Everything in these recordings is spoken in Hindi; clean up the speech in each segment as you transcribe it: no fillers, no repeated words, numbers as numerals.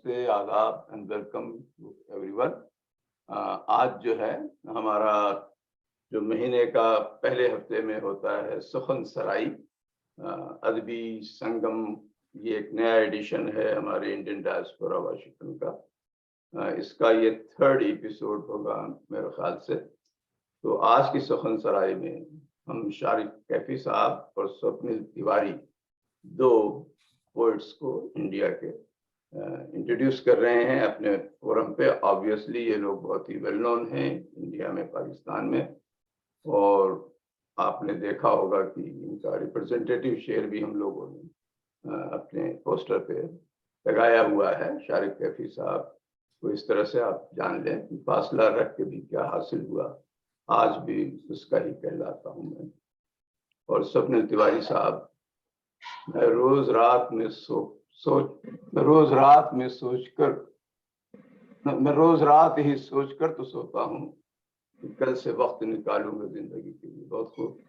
नमस्ते, आदाब एंड वेलकम टू एवरीवन। आज जो है हमारा जो महीने का पहले हफ्ते में होता है सुखन सराई अदबी संगम, ये एक नया एडिशन है हमारे इंडियन डायस्पोरा वाशिंगटन का। इसका ये 3rd एपिसोड होगा मेरे ख्याल से। तो आज की सुखन सराई में हम शारिक कैफी साहब और स्वप्निल तिवारी, दो पोइट्स को इंडिया के इंट्रोड्यूस कर रहे हैं अपने फोरम पे। ऑब्वियसली ये लोग बहुत ही वेल नोन हैं इंडिया में, पाकिस्तान में, और आपने देखा होगा कि इनका रिप्रेजेंटेटिव शेयर भी हम लोगों ने अपने पोस्टर पे लगाया हुआ है। शारिक कैफी साहब को इस तरह से आप जान लें कि फासला रख के भी क्या हासिल हुआ, आज भी उसका ही कहलाता हूँ मैं। और स्वप्निल तिवारी साहब, मैं रोज रात में ही सोचकर तो सोता हूँ कि कल से वक्त निकालूंगा जिंदगी के लिए। बहुत खूब।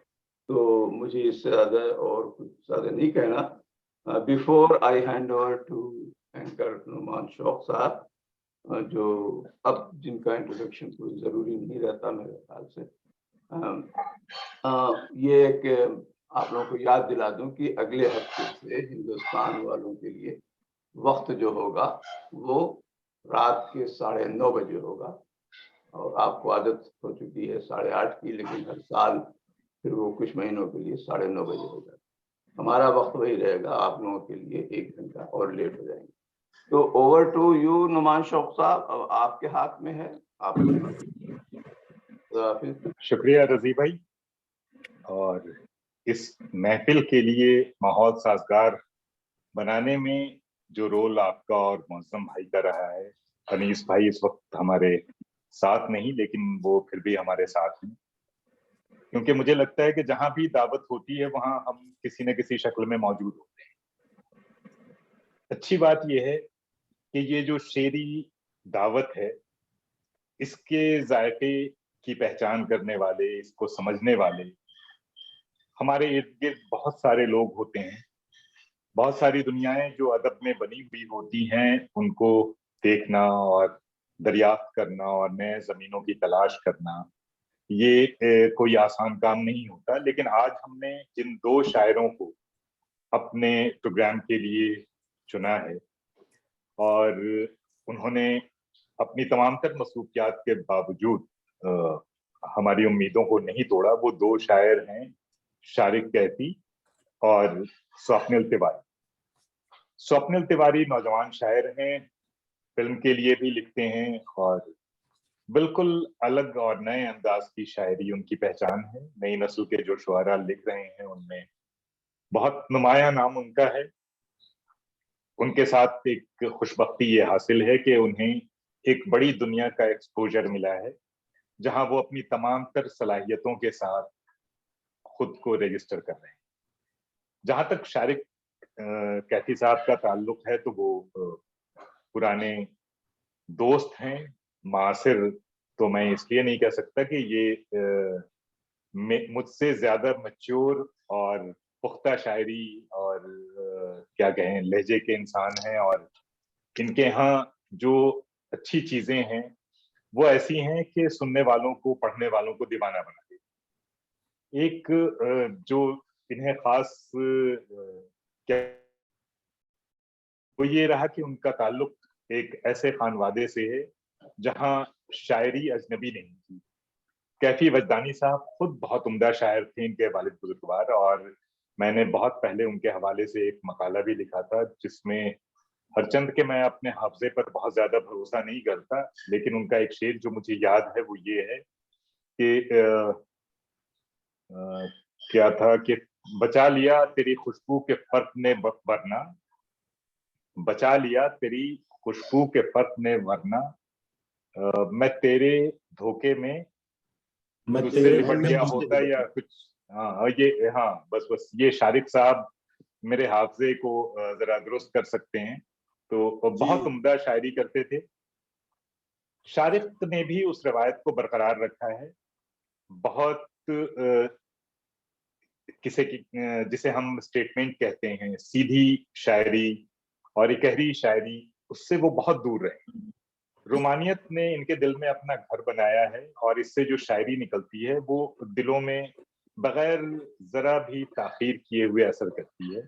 तो मुझे इससे ज्यादा और कुछ ज्यादा नहीं कहना। Before I hand over to anchor Numan Shauq साहब, जो अब जिनका इंट्रोडक्शन कोई जरूरी नहीं रहता मेरे ख्याल से। ये एक आप लोगों को याद दिला दूं कि अगले हफ्ते से हिंदुस्तान वालों के लिए वक्त जो होगा वो रात के 9:30 बजे होगा। और आपको आदत हो चुकी है 8:30 की, लेकिन हर साल फिर वो कुछ महीनों के लिए 9:30 बजे होगा। हमारा वक्त वही रहेगा, आप लोगों के लिए 1 घंटा और लेट हो जाएंगे। तो over to you Numan Shauq साहब, अब आपके हाथ में है। आप शुक्रिया रजी भाई। और इस महफिल के लिए माहौल साजगार बनाने में जो रोल आपका और मौसम भाई का रहा है। अनीस भाई इस वक्त हमारे साथ नहीं, लेकिन वो फिर भी हमारे साथ हैं, क्योंकि मुझे लगता है कि जहां भी दावत होती है वहां हम किसी न किसी शक्ल में मौजूद होते हैं। अच्छी बात यह है कि ये जो शेरी दावत है, इसके जायके की पहचान करने वाले, इसको समझने वाले हमारे इर्द गिर्द बहुत सारे लोग होते हैं। बहुत सारी दुनियाएं जो अदब में बनी हुई होती हैं, उनको देखना और दरियाफ्त करना और नए जमीनों की तलाश करना, ये कोई आसान काम नहीं होता। लेकिन आज हमने जिन 2 शायरों को अपने प्रोग्राम के लिए चुना है और उन्होंने अपनी तमाम तर मसरूफियात के बावजूद हमारी उम्मीदों को नहीं तोड़ा, वो 2 शायर हैं, शारिक कैफी और स्वप्निल तिवारी। स्वप्निल तिवारी नौजवान शायर हैं, फिल्म के लिए भी लिखते हैं और बिल्कुल अलग और नए अंदाज की शायरी उनकी पहचान है। नई नस्ल के जो शुआरा लिख रहे हैं उनमें बहुत नुमाया नाम उनका है। उनके साथ एक खुशबख्ती ये हासिल है कि उन्हें एक बड़ी दुनिया का एक्सपोजर मिला है, जहां वो अपनी तमाम तर सलाहियतों के साथ खुद को रजिस्टर कर रहे हैं। जहां तक शारिक कैफी साहब का ताल्लुक है तो वो पुराने दोस्त हैं। मासिर तो मैं इसलिए नहीं कह सकता कि ये मुझसे ज्यादा मैच्योर और पुख्ता शायरी और क्या कहें लहजे के इंसान हैं, और इनके यहाँ जो अच्छी चीजें हैं वो ऐसी हैं कि सुनने वालों को, पढ़ने वालों को दीवाना बना देती। एक जो इन्हें खास क्या वो ये रहा कि उनका ताल्लुक एक ऐसे खानवादे से है जहां शायरी अजनबी नहीं थी। कैफी वजदानी साहब खुद बहुत उम्दा शायर थे, इनके वालिद बुजुर्गवार, और मैंने बहुत पहले उनके हवाले से एक मकाला भी लिखा था जिसमें हरचंद के मैं अपने हाफजे पर बहुत ज्यादा भरोसा नहीं करता, लेकिन उनका एक शेर जो मुझे याद है वो ये है कि क्या था कि बचा लिया तेरी खुशबू के फर्क ने वरना, बचा लिया तेरी खुशबू के फर्क ने वरना, मैं तेरे धोखे में तुझसे लिपट गया होता या कुछ। हाँ ये, हाँ बस ये शारिक साहब मेरे हाफजे को जरा दुरुस्त कर सकते हैं। तो बहुत उम्दा शायरी करते थे। शारिक ने भी उस रवायत को बरकरार रखा है। बहुत जिसे हम स्टेटमेंट कहते हैं, सीधी शायरी और इकहरी शायरी उससे वो बहुत दूर रहे। रोमानियत ने इनके दिल में अपना घर बनाया है और इससे जो शायरी निकलती है वो दिलों में बगैर जरा भी ताखीर किए हुए असर करती है।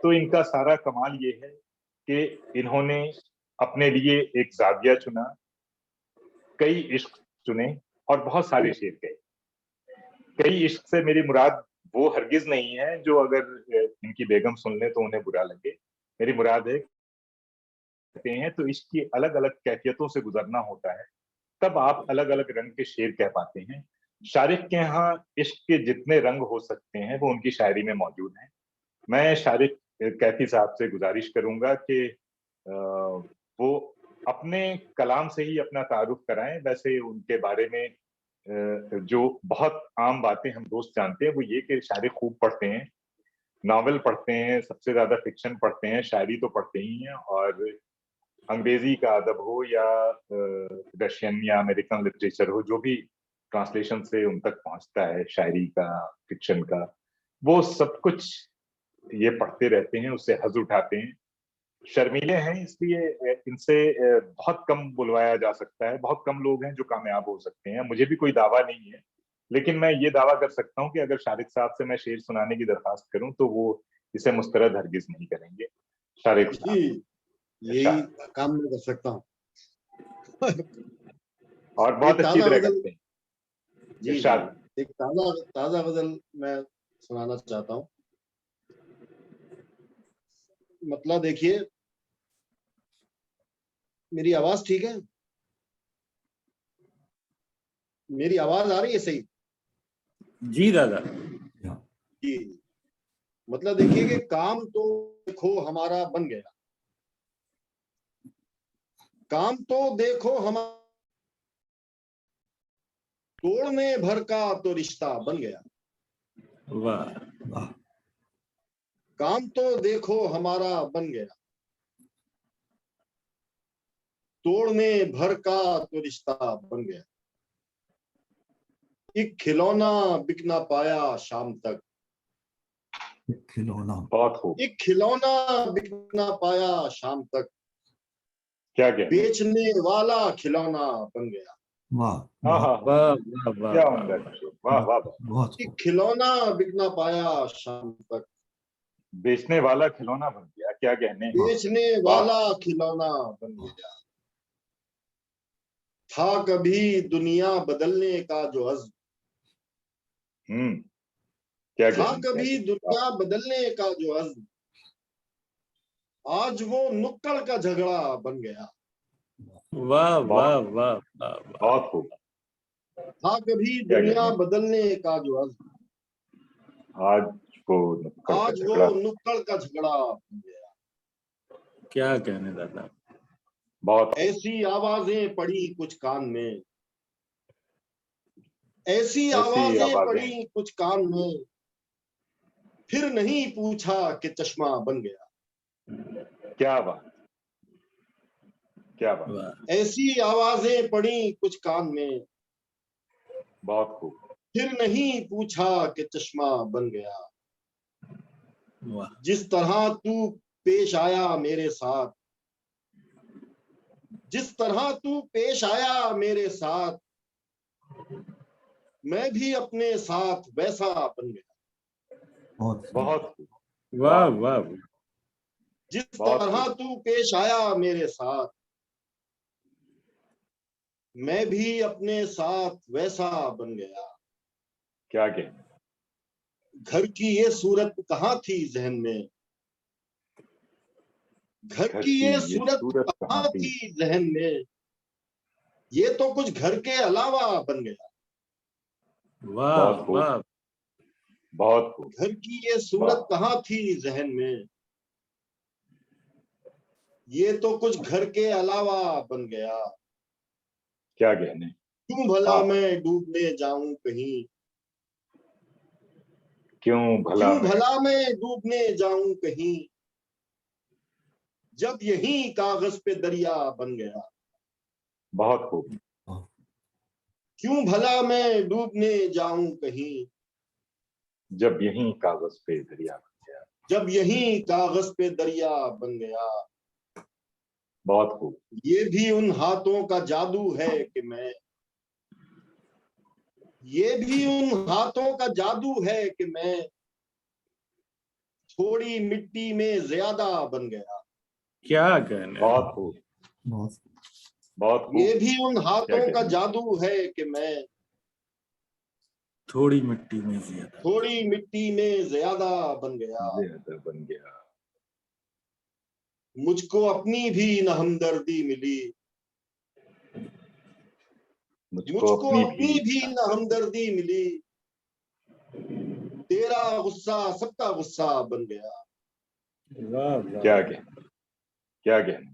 तो इनका सारा कमाल ये है कि इन्होंने अपने लिए एक जाविया चुना, कई इश्क चुने और बहुत सारे शेर गए। कई इश्क से मेरी मुराद वो हरगिज नहीं है जो अगर इनकी बेगम सुन ले तो उन्हें बुरा लगे। मेरी मुराद है कहते हैं तो इश्क की अलग अलग कैफियतों से गुजरना होता है, तब आप अलग अलग रंग के शेर कह पाते हैं। शारिक के यहाँ इश्क के जितने रंग हो सकते हैं वो उनकी शायरी में मौजूद हैं। मैं शारिक कैफी साहब से गुजारिश करूंगा कि वो अपने कलाम से ही अपना तारुफ कराएं। वैसे उनके बारे में जो बहुत आम बातें हम दोस्त जानते हैं वो ये कि शायरी खूब पढ़ते हैं, नॉवेल पढ़ते हैं, सबसे ज्यादा फिक्शन पढ़ते हैं, शायरी तो पढ़ते ही हैं। और अंग्रेजी का अदब हो या रशियन या अमेरिकन लिटरेचर हो, जो भी ट्रांसलेशन से उन तक पहुंचता है शायरी का, फिक्शन का, वो सब कुछ ये पढ़ते रहते हैं, उससे हज उठाते हैं। शर्मीले हैं इसलिए इनसे बहुत कम बुलवाया जा सकता है। बहुत कम लोग हैं जो कामयाब हो सकते हैं। मुझे भी कोई दावा नहीं है, लेकिन मैं ये दावा कर सकता हूँ कि अगर शारिक साहब से मैं शेर सुनाने की दरखास्त करूं तो वो इसे मुस्तरद हरगिज नहीं करेंगे। शारिक साहब, यही काम मैं कर सकता हूँ। और बहुत अच्छी तरह करते हैं। जी, एक ताजा गजल मैं सुनाना चाहता हूँ। मतलब देखिए, मेरी आवाज ठीक है? मेरी आवाज आ रही है सही? जी दादा जी। मतलब देखिए कि काम तो देखो हमारा बन गया, काम तो देखो हमारा, तोड़ने भर का तो रिश्ता बन गया। वाह वाह। काम तो देखो हमारा बन गया, तोड़ने भर का तो रिश्ता बन गया। एक खिलौना बिक ना पाया शाम तक, खिलौना बहुत खूब। एक खिलौना बिक ना पाया शाम तक, क्या क्या बेचने वाला खिलौना बन गया। वाह हाँ हाँ, वाह वाह क्या वाह उम्दा, वाह वाह वाह। बहुत एक खिलौना बिक ना पाया शाम तक, बेचने वाला खिलौना बन गया, क्या कहने। बेचने वाला खिलौना बन गया। था कभी दुनिया बदलने का जो अज़्म, क्या था कहने, कभी दुनिया बदलने का जो अज़्म, आज वो नुक्कड़ का झगड़ा बन गया। वाह वाह वाह वाह। बहुत खूब। था कभी दुनिया बदलने का जो अज़्म, आज वो नुक्कड़ का झगड़ा बन गया। क्या कहने दादा। बहुत ऐसी आवाजें पड़ी कुछ कान में, ऐसी आवाजें पड़ी कुछ कान में, फिर नहीं पूछा कि चश्मा बन गया। क्या बात, क्या बात। ऐसी आवाजें पड़ी कुछ कान में, बहुत खूब। फिर नहीं पूछा कि चश्मा बन गया। वाह। जिस तरह तू पेश आया मेरे साथ, जिस तरह तू पेश आया मेरे साथ, मैं भी अपने साथ वैसा बन गया। बहुत वाह वाह। जिस तरह तू पेश आया मेरे साथ, मैं भी अपने साथ वैसा बन गया। क्या कहना। घर की ये सूरत कहाँ थी जहन में, घर की ये सूरत कहाँ थी जहन में, ये तो कुछ घर के अलावा बन गया। वाह वाह। बहुत खूब। घर की ये सूरत कहाँ थी जहन में, ये तो कुछ घर के अलावा बन गया। क्या कहने। क्यों भला मैं डूबने जाऊं कहीं, क्यों भला मैं डूबने जाऊं कहीं, जब यही कागज पे दरिया बन गया। बहुत खूब। क्यों भला मैं डूबने जाऊं कहीं, जब यही कागज पे दरिया बन गया। जब यही कागज पे दरिया बन गया। बहुत खूब। ये भी उन हाथों का जादू है कि मैं, ये भी उन हाथों का जादू है कि मैं थोड़ी मिट्टी में ज्यादा बन गया। क्या कहने। बहुत खूब, बहुत बहुत खूब। ये भी उन क्या हाथों का कहने, जादू है कि मैं थोड़ी मिट्टी में ज्यादा। थोड़ी मिट्टी में ज्यादा बन गया। ज्यादा बन गया। मुझको अपनी भी न हमदर्दी मिली, मुझको मुझको अपनी अपनी भी न हमदर्दी मिली, तेरा गुस्सा सबका गुस्सा बन गया। वाह क्या वाह। कहने, क्या कहने।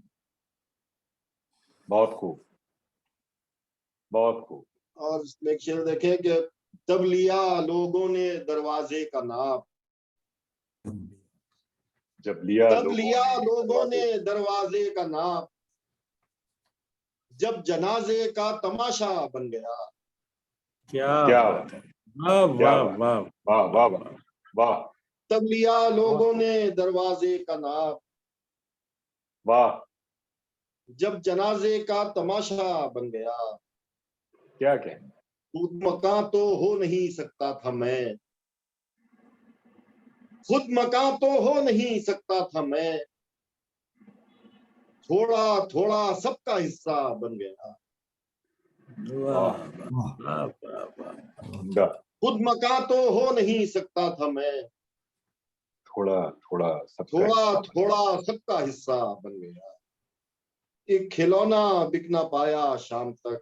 बहुत खूब, बहुत खूब। और इसमें एक शेर देखें कि तब लिया लोगों ने दरवाजे का नाप, जब लिया तब लिया लोगों ने दरवाजे, दरवाजे का नाप, जब जनाजे का तमाशा बन गया। क्या क्या बात है। वाह क्या वाह बात, वाह वाह वाह वाह वाह तब लिया लोगों बहुत ने दरवाजे का नाप, वाह। जब जनाजे का तमाशा बन गया। क्या कहने, खुद मकान तो हो नहीं सकता था मैं, खुद मकान तो हो नहीं सकता था मैं, थोड़ा थोड़ा सबका हिस्सा बन गया। वाह वाह वाह वाह वाह। उम्दा। खुद मकान तो हो नहीं सकता था मैं, थोड़ा थोड़ा सबका थोड़ा हिस्सा बन थोड़ा सबका हिस्सा बन गया। एक खिलौना बिक ना पाया शाम तक,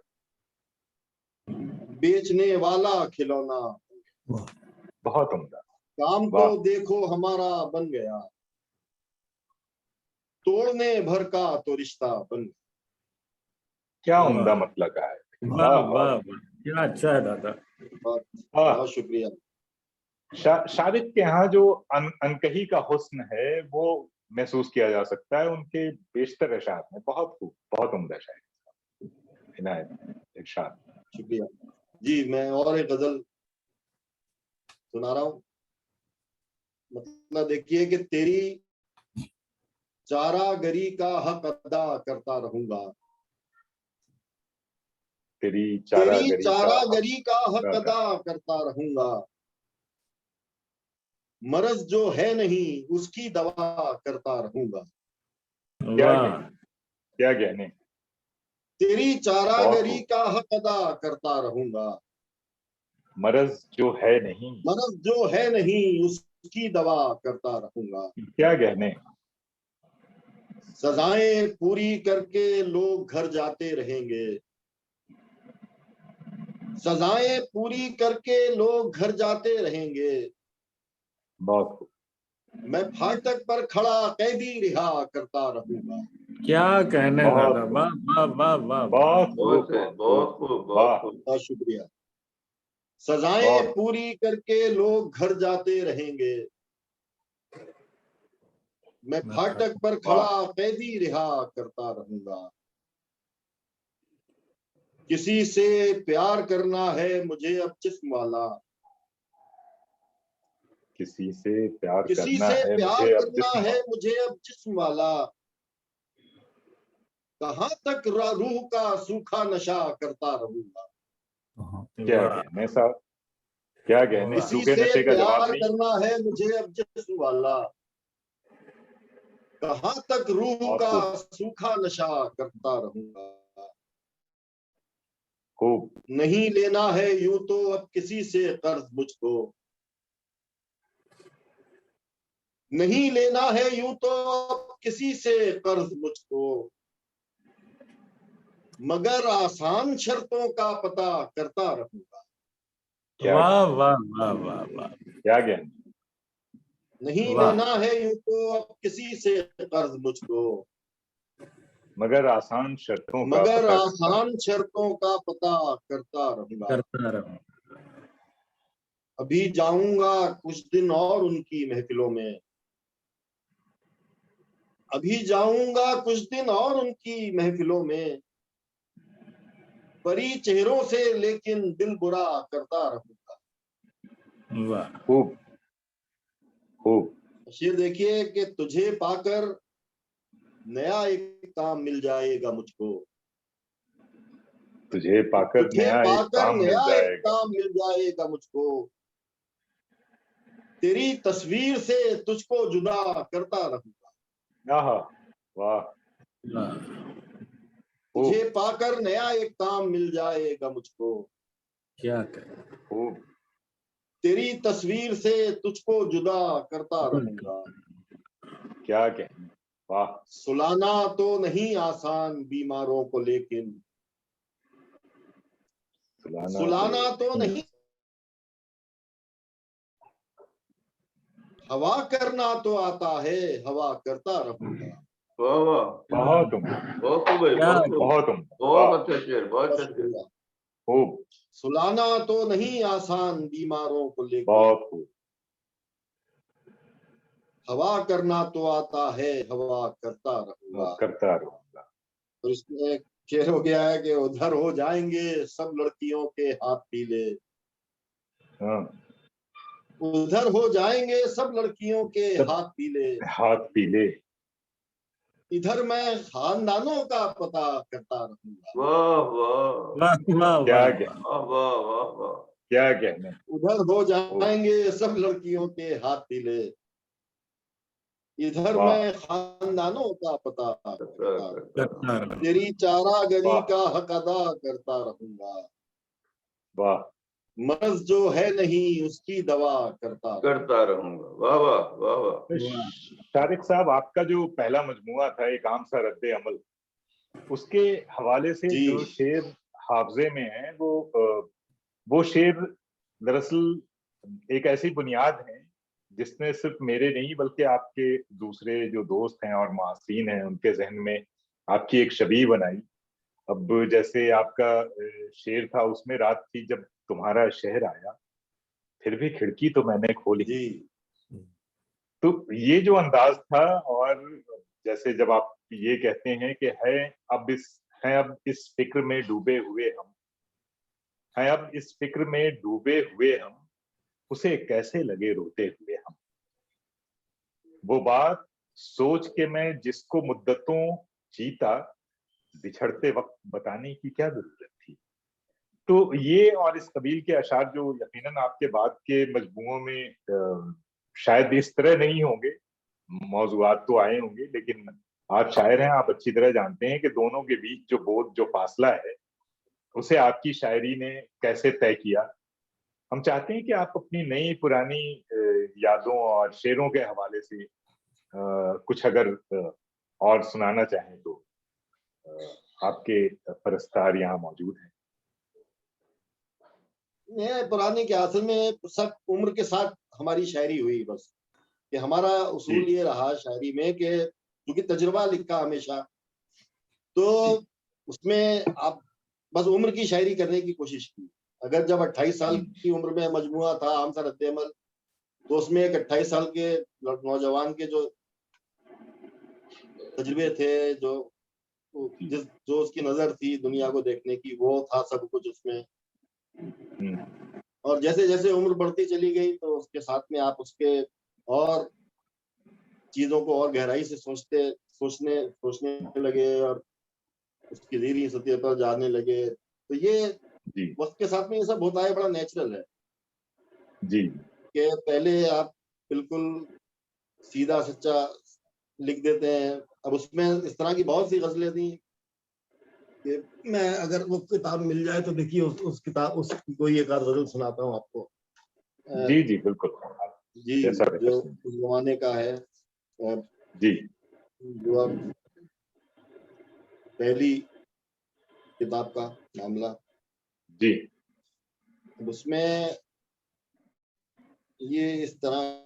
बेचने वाला खिलौना। वाह गया। बहुत उम्दा। काम तो वाह, देखो हमारा बन गया, तोड़ने भर का तो रिश्ता बन गया। क्या वाह उम्दा मतलब का है। वाह वाह वाह वाह वाह। क्या अच्छा है दादा। बहुत वाह। बहुत शुक्रिया। शारिक के यहाँ जो अनकही का हुस्न है वो महसूस किया जा सकता है उनके बेशतर अशार में। बहुत खूब, बहुत उम्दा शायरी, इनायत, इरशाद। शुक्रिया जी। मैं और एक गजल सुना रहा हूँ। मतलब देखिए कि तेरी चारागरी का हक अदा करता रहूंगा, तेरी तेरी चारागरी का हक चारागरी का हक अदा कर। अदा करता रहूंगा, मर्ज जो है नहीं उसकी दवा करता रहूंगा। क्या वाह कहने, क्या कहने। तेरी बहुत चारागरी खूब। का हक अदा करता रहूंगा, मरज जो है नहीं, मर्ज जो है नहीं उसकी दवा करता रहूंगा। क्या कहने। सजाएं पूरी करके लोग घर जाते रहेंगे, सजाएं पूरी करके लोग घर जाते रहेंगे, बहुत खूब, मैं फाटक पर खड़ा कैदी रिहा करता रहूंगा। क्या कहने दादा। बहुत खूब, वाह वाह वाह वाह वाह। बहुत खूब, बहुत है, बहुत खूब। बहुत खूब, वाह, बहुत खूब। बहुत शुक्रिया। सजाएं बहुत पूरी करके लोग घर जाते रहेंगे, मैं फाटक पर वाह। खड़ा कैदी रिहा करता रहूंगा। किसी से प्यार करना है मुझे अब जिस्म वाला, किसी से प्यार किसी करना से है प्यार मुझे अब करना जिस्म है वाला। मुझे अब जिस्म वाला, कहाँ तक रूह का सूखा नशा करता रहूंगा। हाँ क्या वाह कहने साहब, क्या कहने। वाह किसी सूखे से नशे का जवाब प्यार नहीं। करना है मुझे अब जिस्म वाला, कहाँ तक रूह बहुत का खूब, सूखा नशा करता रहूंगा। खूब। नहीं लेना है यूं तो अब किसी से कर्ज मुझको, नहीं लेना है यूं तो अब किसी से कर्ज मुझको, मगर आसान शर्तों का पता करता रहूंगा। क्या वाह कहने, वाह वाह वाह वाह। क्या कहने। नहीं वाह लेना है यूं तो अब किसी से कर्ज मुझको, मगर आसान शर्तों का मगर पता करता आसान शर्तों का पता करता रहूंगा। करता रहूं। अभी जाऊंगा कुछ दिन और उनकी महफिलों में, अभी जाऊंगा कुछ दिन और उनकी महफिलों में, परी चेहरों से लेकिन दिल बुरा करता रहूंगा। वाह खूब, खूब। शेर देखिए कि तुझे पाकर नया एक काम मिल जाएगा मुझको, तुझे पाकर तुझे नया एक पाकर काम मिल नया एक जाएगा। काम मिल जाएगा मुझको, तेरी तस्वीर से तुझको जुदा करता रहूंगा। आहा, वाह, वाह, खूब तुझे पाकर नया एक काम मिल जाएगा मुझको, क्या कहे। खूब, तेरी तस्वीर से तुझको जुदा करता रहूंगा। क्या कहने, वाह, सुलाना तो नहीं आसान बीमारों को, लेकिन सुलाना तो नहीं, हवा करना तो आता है, हवा करता रहूंगा। वाह वाह, बहुत उम्दा, बहुत खूब है, क्या बहुत खूब, बहुत उम्दा, बहुत वाह, अच्छा शेर, बहुत बस अच्छा शेर। हुआ। खूब, सुलाना तो नहीं आसान बीमारों को, लेकिन बहुत खूब, हवा करना तो आता है, हवा करता रहूंगा। करता रहूंगा। तो इसमें शेर हो गया है कि उधर हो जाएंगे सब लड़कियों के हाथ पीले, हाँ, उधर हो जाएंगे सब लड़कियों के सब हाथ पीले, हाथ पीले, इधर मैं खानदानों का पता करता रहूंगा। वाह वाह वाह वाह क्या वाह कहने, वाह। वाह वाह वाह वाह, क्या कहने, उधर हो ओ, जाएंगे सब लड़कियों के हाथ पीले, इधर वाह, मैं खानदानों का पता करता करता, करता करता रहो। तेरी चारागरी वाह, का हक अदा करता रहूंगा। वाह, मर्ज जो है नहीं उसकी दवा करता रहूंगा। करता रहूंगा, वाह वाह वाह वाह, तो वाह, शारिक साहब, आपका जो पहला मजमुआ था एक आम सा रद्द अमल, उसके हवाले से जी जो शेर हाफजे में है वो शेर दरअसल एक ऐसी बुनियाद है जिसने सिर्फ मेरे नहीं बल्कि आपके दूसरे जो दोस्त हैं और मासीन हैं उनके जहन में आपकी एक छवि बनाई। अब जैसे आपका शेर था, उसमें रात थी जब तुम्हारा शहर आया, फिर भी खिड़की तो मैंने खोली। जी तो ये जो अंदाज था, और जैसे जब आप ये कहते हैं कि अब इस फिक्र में डूबे हुए हम हैं, अब इस फिक्र में डूबे हुए हम, उसे कैसे लगे रोते हुए हम, वो बात सोच के मैं जिसको मुद्दतों जीता, बिछड़ते वक्त बताने की क्या जरूरत थी। तो ये और इस कबील के अशार जो यकीनन आपके बाद के मजमुओं में शायद इस तरह नहीं होंगे, मौजूआत तो आए होंगे, लेकिन आप शायर हैं, आप अच्छी तरह जानते हैं कि दोनों के बीच जो फासला है उसे आपकी शायरी ने कैसे तय किया। हम चाहते हैं कि आप अपनी नई पुरानी यादों और शेरों के हवाले से कुछ अगर और सुनाना चाहें तो आपके परस्तार यहाँ मौजूद हैं। ये पुरानी के असल में सब उम्र के साथ हमारी शायरी हुई, बस कि हमारा जी, उसूल ये रहा शायरी में कि क्योंकि तजुर्बा लिखा हमेशा, तो जी, उसमें आप बस उम्र की शायरी करने की कोशिश की। अगर जब 28 साल की उम्र में मजमुआ था आम सा रद्द अमल, तो उसमें एक 28 साल के नौजवान के जो तजुर्बे थे, जो उसकी नजर थी दुनिया को देखने की, वो था सब कुछ उसमें। और जैसे जैसे उम्र बढ़ती चली गई तो उसके साथ में आप उसके और चीजों को और गहराई से सोचने लगे और उसकी धीरे सतह पर जाने लगे। तो ये जी, वक्त के साथ में ये सब होता है, बड़ा नेचुरल है जी, कि पहले आप बिल्कुल सीधा सच्चा लिख देते हैं। अब उसमें इस तरह की बहुत सी गजलें थी कि मैं अगर वो किताब मिल जाए तो देखिए उस किताब उसकी कोई एक आध गजल सुनाता हूँ आपको। जी, जी, बिल्कुल, आप जी जैसा बेहतर जो समझें। उस जमाने का है, जी, जो अब पहली किताब का मामला। जी, अब उसमें ये इस तरह,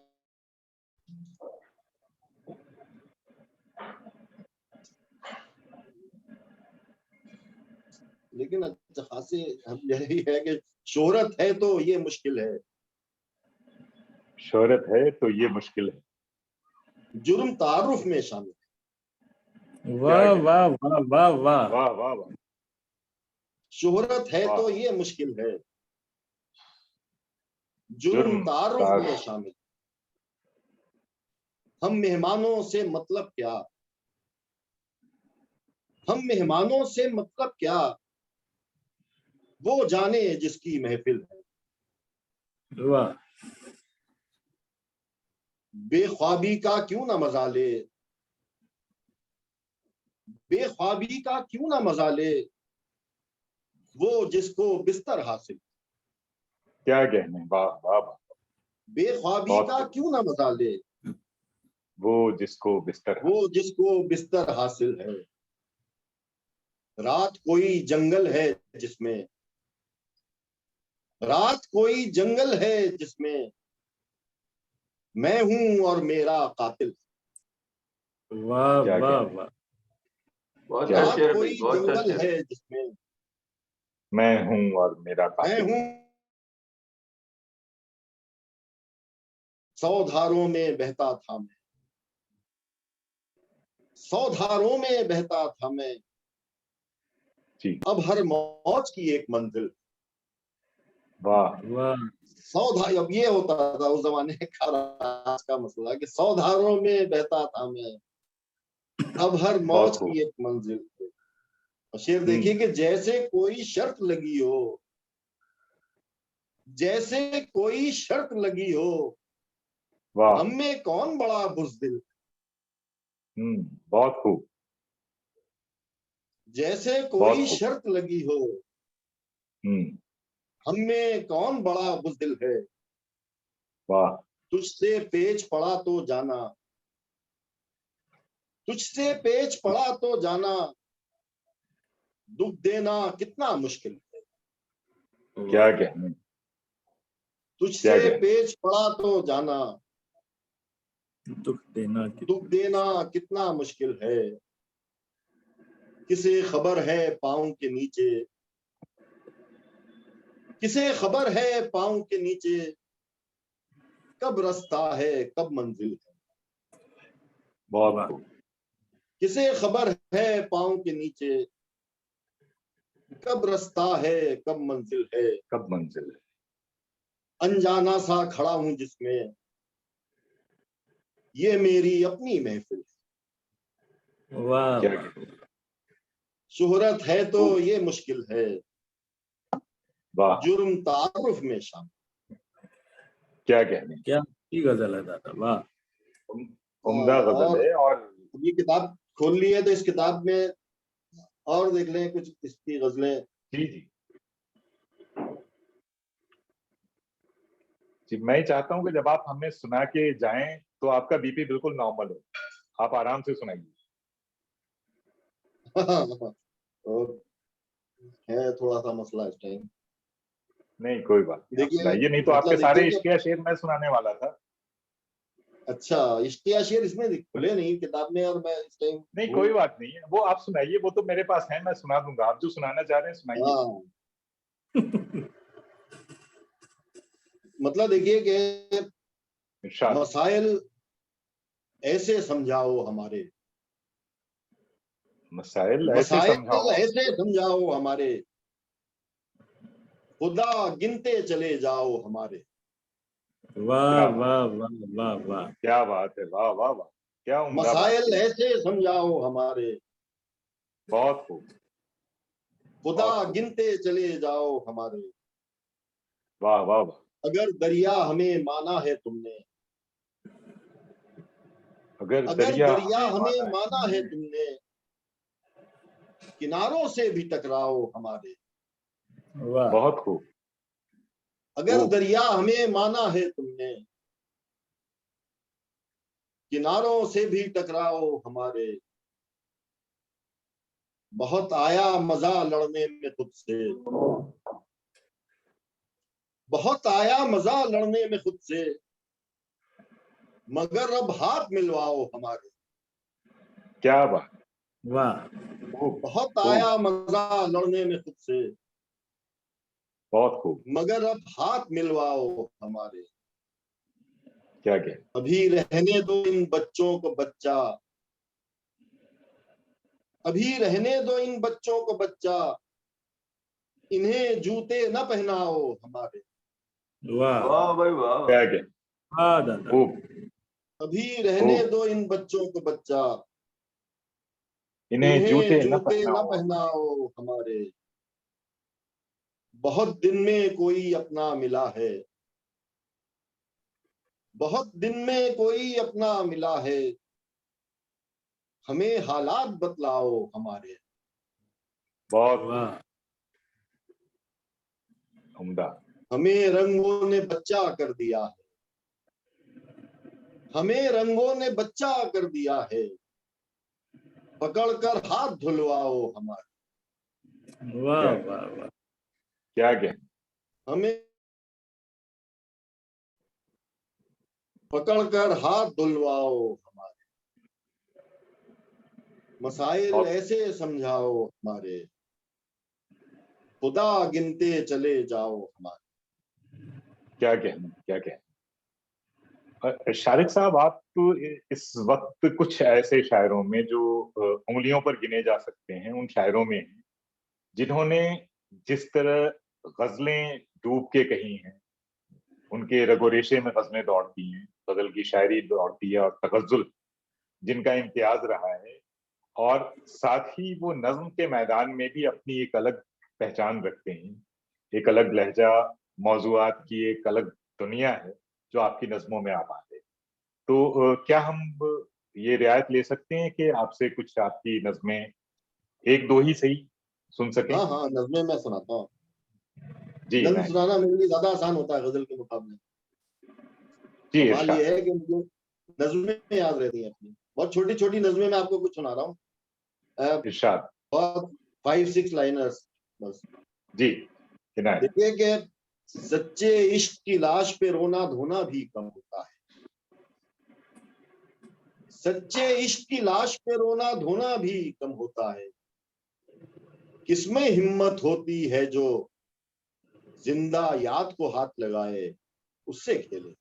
लेकिन अच्छा खासी यही है कि शोहरत है तो ये मुश्किल है, शोहरत है तो ये मुश्किल है। जुर्म तारुफ में शामिल है। क्या वाह कहने, वाह वाह वाह वाह। वाह, वाह, वाह, शोहरत है वाह, तो ये मुश्किल है, जुर्म जुर्म तारुफ तार, में शामिल, हम मेहमानों से मतलब क्या, हम मेहमानों से मतलब क्या, वो जाने जिसकी महफिल है। वाह बेख्वाबी का क्यों ना मजा ले, बेख्वाबी का क्यों ना मजा ले, वो जिसको बिस्तर हासिल। क्या कहने, वाह वाह वाह। बेख्वाबी बहुत का खूब। क्यों ना मजा ले, वो जिसको बिस्तर है। वो जिसको बिस्तर हासिल है। रात कोई जंगल है जिसमें, रात कोई जंगल है जिसमें मैं हूं और मेरा कातिल। वाह क्या वाह कहने, वाह। बहुत क्या अच्छा रात शेर भाई, कोई बहुत अच्छा जंगल शेर। है जिसमें मैं हूं और मेरा मैं कातिल। हूं। सौ धारों में बहता था मैं, सौ धारों में बहता था मैं, जी अब हर मौज की एक मंजिल। वाह। वाह सौ धार, अब ये होता था उस जमाने का, आज का मसला कि सौ धारों में बहता था मैं, अब हर बहुत मौज खूब। की एक मंजिल। और शेर देखिए कि जैसे कोई शर्त लगी हो, जैसे कोई शर्त लगी हो, वाह। हम में कौन बड़ा बुज़दिल। बहुत खूब। जैसे बहुत कोई खूब। शर्त लगी हो, हम्म। हम में कौन बड़ा बुज़दिल है। वाह। तुझसे पेच पड़ा तो जाना, तुझसे पेच पड़ा तो जाना, दुख देना कितना मुश्किल है। क्या कहने, क्या तुझसे कहने। पेच पड़ा तो जाना, दुख देना दुख देना कितना मुश्किल है। किसे खबर है पाँव के नीचे, किसे खबर है पाँव के नीचे, कब रास्ता है कब मंजिल है। बहुत वाह खूब। किसे खबर है पाँव के नीचे, कब रास्ता है कब मंजिल है। कब मंजिल है। अनजाना सा खड़ा हूं जिसमें, ये मेरी अपनी महफिल है। वाह क्या वाह। कहने। शोहरत है तो खूब। ये मुश्किल है, वाह। जुर्म तारुफ में शामिल। क्या कहने। क्या ही गजल है दादा, वाह। उम्दा गजल और है। और ये किताब खोल ली है तो इस किताब में और देख लें कुछ इसकी गजलें। जी जी जी, मैं ही चाहता हूं कि जब आप हमें सुना के जाएं तो आपका बीपी बिल्कुल नॉर्मल हो, आप आराम से सुनाइए। और है थोड़ा सा मसला इस टाइम। नहीं कोई बात नहीं, आप देखिए सुनाइए, नहीं तो मतलब आपके सारे देखिए कि इश्किया शेर मैं सुनाने वाला था। अच्छा इश्तिया शेर इसमें खुले नहीं किताब में, और मैं इस टाइम नहीं कोई बात नहीं है, वो आप सुनाइए, वो तो मेरे पास है, मैं सुना दूंगा, आप जो सुनाना चाह रहे हैं सुनाइए। हाँ मतलब देखिए कि इरशाद। मसाइल ऐसे समझाओ हमारे, मसाइल ऐसे मसाइल समझाओ। ऐसे समझाओ हमारे, खुदा गिनते चले जाओ हमारे। वाह क्या बात, वाह वाह वाह वाह। क्या बात है, वाह वाह वाह, क्या उम्दा बात मसाइल की। ऐसे समझाओ हमारे, बहुत खूब। खुदा बहुत खूब। गिनते चले जाओ हमारे। वाह वाह वाह। अगर दरिया हमें माना है तुमने, अगर अगर दरिया दरिया हमें हमें माना है माना है तुमने। तुमने, किनारों से भी टकराओ हमारे। वाह बहुत खूब। अगर खूब। दरिया हमें माना है तुमने, किनारों से भी टकराओ हमारे। बहुत आया मजा लड़ने में खुद से, बहुत आया मजा लड़ने में खुद से, मगर अब हाथ मिलवाओ हमारे। क्या बात। वाह। खूब। बहुत खूब। आया मजा लड़ने में खुद से, बहुत खूब। मगर अब हाथ मिलवाओ हमारे। क्या क्या। अभी रहने दो इन बच्चों को बच्चा, अभी रहने दो इन बच्चों को बच्चा, इन्हें जूते न पहनाओ हमारे। वाह वाह भाई वाह। क्या क्या। वाह दादा। खूब। अभी रहने खूब। दो इन बच्चों को बच्चा, इन्हें जूते न न पहनाओ। पहनाओ हमारे, बहुत दिन में कोई अपना मिला है, बहुत दिन में कोई अपना मिला है, हमें हालात बतलाओ हमारे। बहुत वाह उम्दा। हमें रंगों ने बच्चा कर दिया है, हमें रंगों ने बच्चा कर दिया है, पकड़कर हाथ धुलवाओ हमारे। वाह क्या वाह वाह क्या क्या हमें पकड़कर हाथ धुलवाओ हमारे, मसाइल और ऐसे समझाओ हमारे, खुदा गिनते चले जाओ हमारे। क्या क्या शारिक साहब, आप तो इस वक्त कुछ ऐसे शायरों में जो उंगलियों पर गिने जा सकते हैं, उन शायरों में हैं जिन्होंने जिस तरह गजलें डूब के कही हैं, उनके रगो रेशे में गजलें दौड़ती हैं, गजल की शायरी दौड़ती है, और तगज्जुल जिनका इम्तियाज रहा है, और साथ ही वो नज्म के मैदान में भी अपनी एक अलग पहचान रखते हैं, एक अलग लहजा, मौजूआत की एक अलग दुनिया है जो आपकी नज्मों में आ पाते। तो क्या हम ये रियायत ले सकते हैं कि आपसे कुछ आपकी नज्में एक दो ही सही सुन सकें? हाँ हाँ, नज़्में मैं सुनाता हूँ। जी नज्म मैं सुनाना मेरे लिए ज्यादा आसान होता है गजल के मुकाबले। जी कमाल ये इरशाद। है कि मुझे नज़्में याद रहती हैं अपनी। बहुत छोटी छोटी नज़्में मैं आपको कुछ सुना रहा हूँ। इरशाद। बहुत 5-6 लाइनर्स बस। जी इनायत। देखिए कि सच्चे इश्क की लाश पे रोना धोना भी कम होता है, सच्चे इश्क की लाश पे रोना धोना भी कम होता है, किसमें हिम्मत होती है जो जिंदा याद को हाथ लगाए उससे खेले।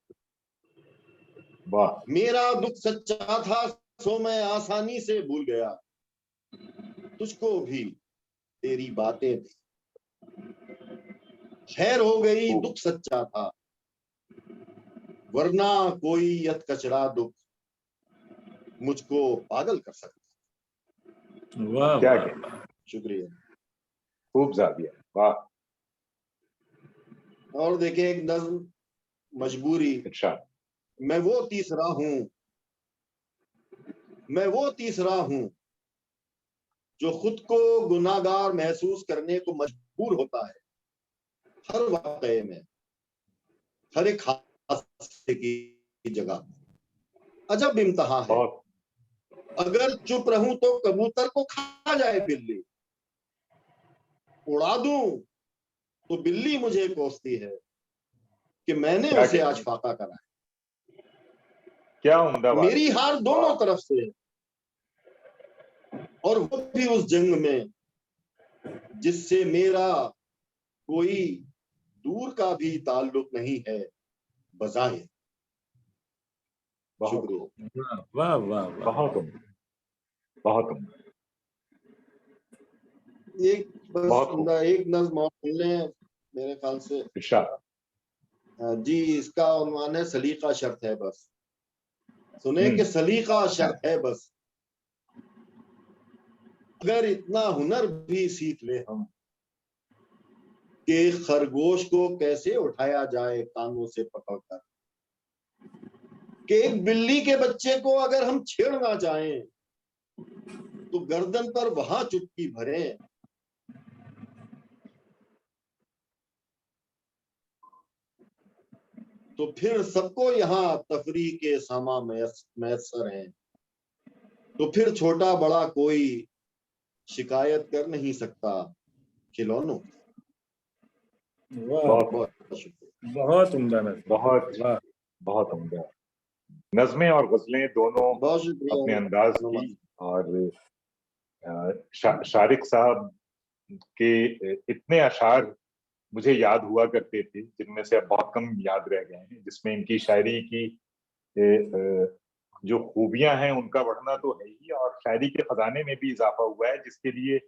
वाह। मेरा दुख सच्चा था सो मैं आसानी से भूल गया, तुझको भी तेरी बातें थी, खैर हो गई खूब। दुख सच्चा था, वरना कोई यत कचरा दुख मुझको पागल कर सकता। वाह क्या वाह क्या वाह शुक्रिया। खूब जाविया। वाह। और देखिए एक नज्म मजबूरी। इरशाद। मैं वो तीसरा हूं, मैं वो तीसरा हूं जो खुद को गुनाहगार महसूस करने को मजबूर होता है हर वाकये में, हर एक हादसे की जगह। अजब इम्तहा है, बहुत। अगर चुप रहूं तो कबूतर को खा जाए बिल्ली, उड़ा दूं तो बिल्ली मुझे कोसती है कि मैंने क्या उसे क्या आज फाका करा क्या उम्दा है। बात मेरी है। हार दोनों वाह। तरफ से है, और वो भी उस जंग में जिससे मेरा कोई दूर का भी ताल्लुक नहीं है बजाय। बहुत शुक्रिया। खूब। वाह वाह वाह बहुत उम्दा। बहुत उम्दा। एक बस बहुत खूब। एक नज्म और सुन लें मेरे ख्याल से। इरशाद। जी, इसका उन्वान है सलीका शर्त है बस। सुने कि हम्म। सलीका हाँ। शर्त है बस, अगर इतना हुनर भी सीख ले हम कि खरगोश को कैसे उठाया जाए कानों से पकड़कर, कि एक बिल्ली के बच्चे को अगर हम छेड़ना चाहें तो गर्दन पर वहां चुटकी भरें, तो फिर सबको यहाँ तफरी के सामा मैसर हैं, तो फिर छोटा बड़ा कोई शिकायत कर नहीं सकता खिलौनों की। वाह बहुत बहुत शुक्रिया। बहुत उम्दा बहुत नजर वाह बहुत उम्दा। नज़में और गजलें दोनों बहुत शुक्रिया अपने अंदाज की। नवाज। और शारिक साहब के इतने अशार मुझे याद हुआ करते थे जिनमें से अब बहुत कम याद रह गए हैं, जिसमें इनकी शायरी की जो खूबियां हैं उनका बढ़ना तो है ही, और शायरी के खजाने में भी इजाफा हुआ है जिसके लिए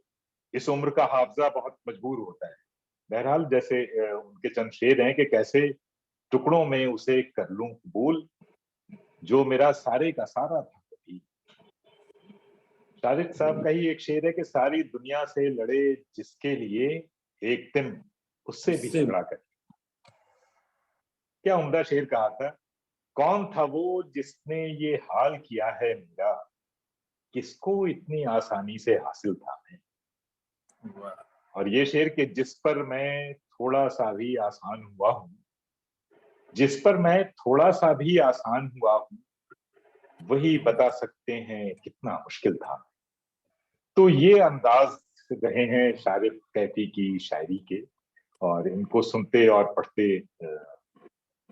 इस उम्र का हाफजा बहुत मजबूर होता है। बहरहाल, जैसे उनके चंद शेर हैं कि कैसे टुकड़ों में उसे कर लूं कबूल, जो मेरा सारे का सारा था कभी। शारिक साहब का ही एक शेर है कि सारी दुनिया से लड़े जिसके लिए एक दिन उससे भी झगड़ा कर। क्या उम्दा शेर कहा था। कौन था वो जिसने ये हाल किया है मेरा, किसको इतनी आसानी से हासिल था मैं। और ये शेर कि जिस पर मैं थोड़ा सा भी आसान हुआ हूं, जिस पर मैं थोड़ा सा भी आसान हुआ हूं, वही बता सकते हैं कितना मुश्किल था। तो ये अंदाज रहे हैं शारिक कैफी की शायरी के, और इनको सुनते और पढ़ते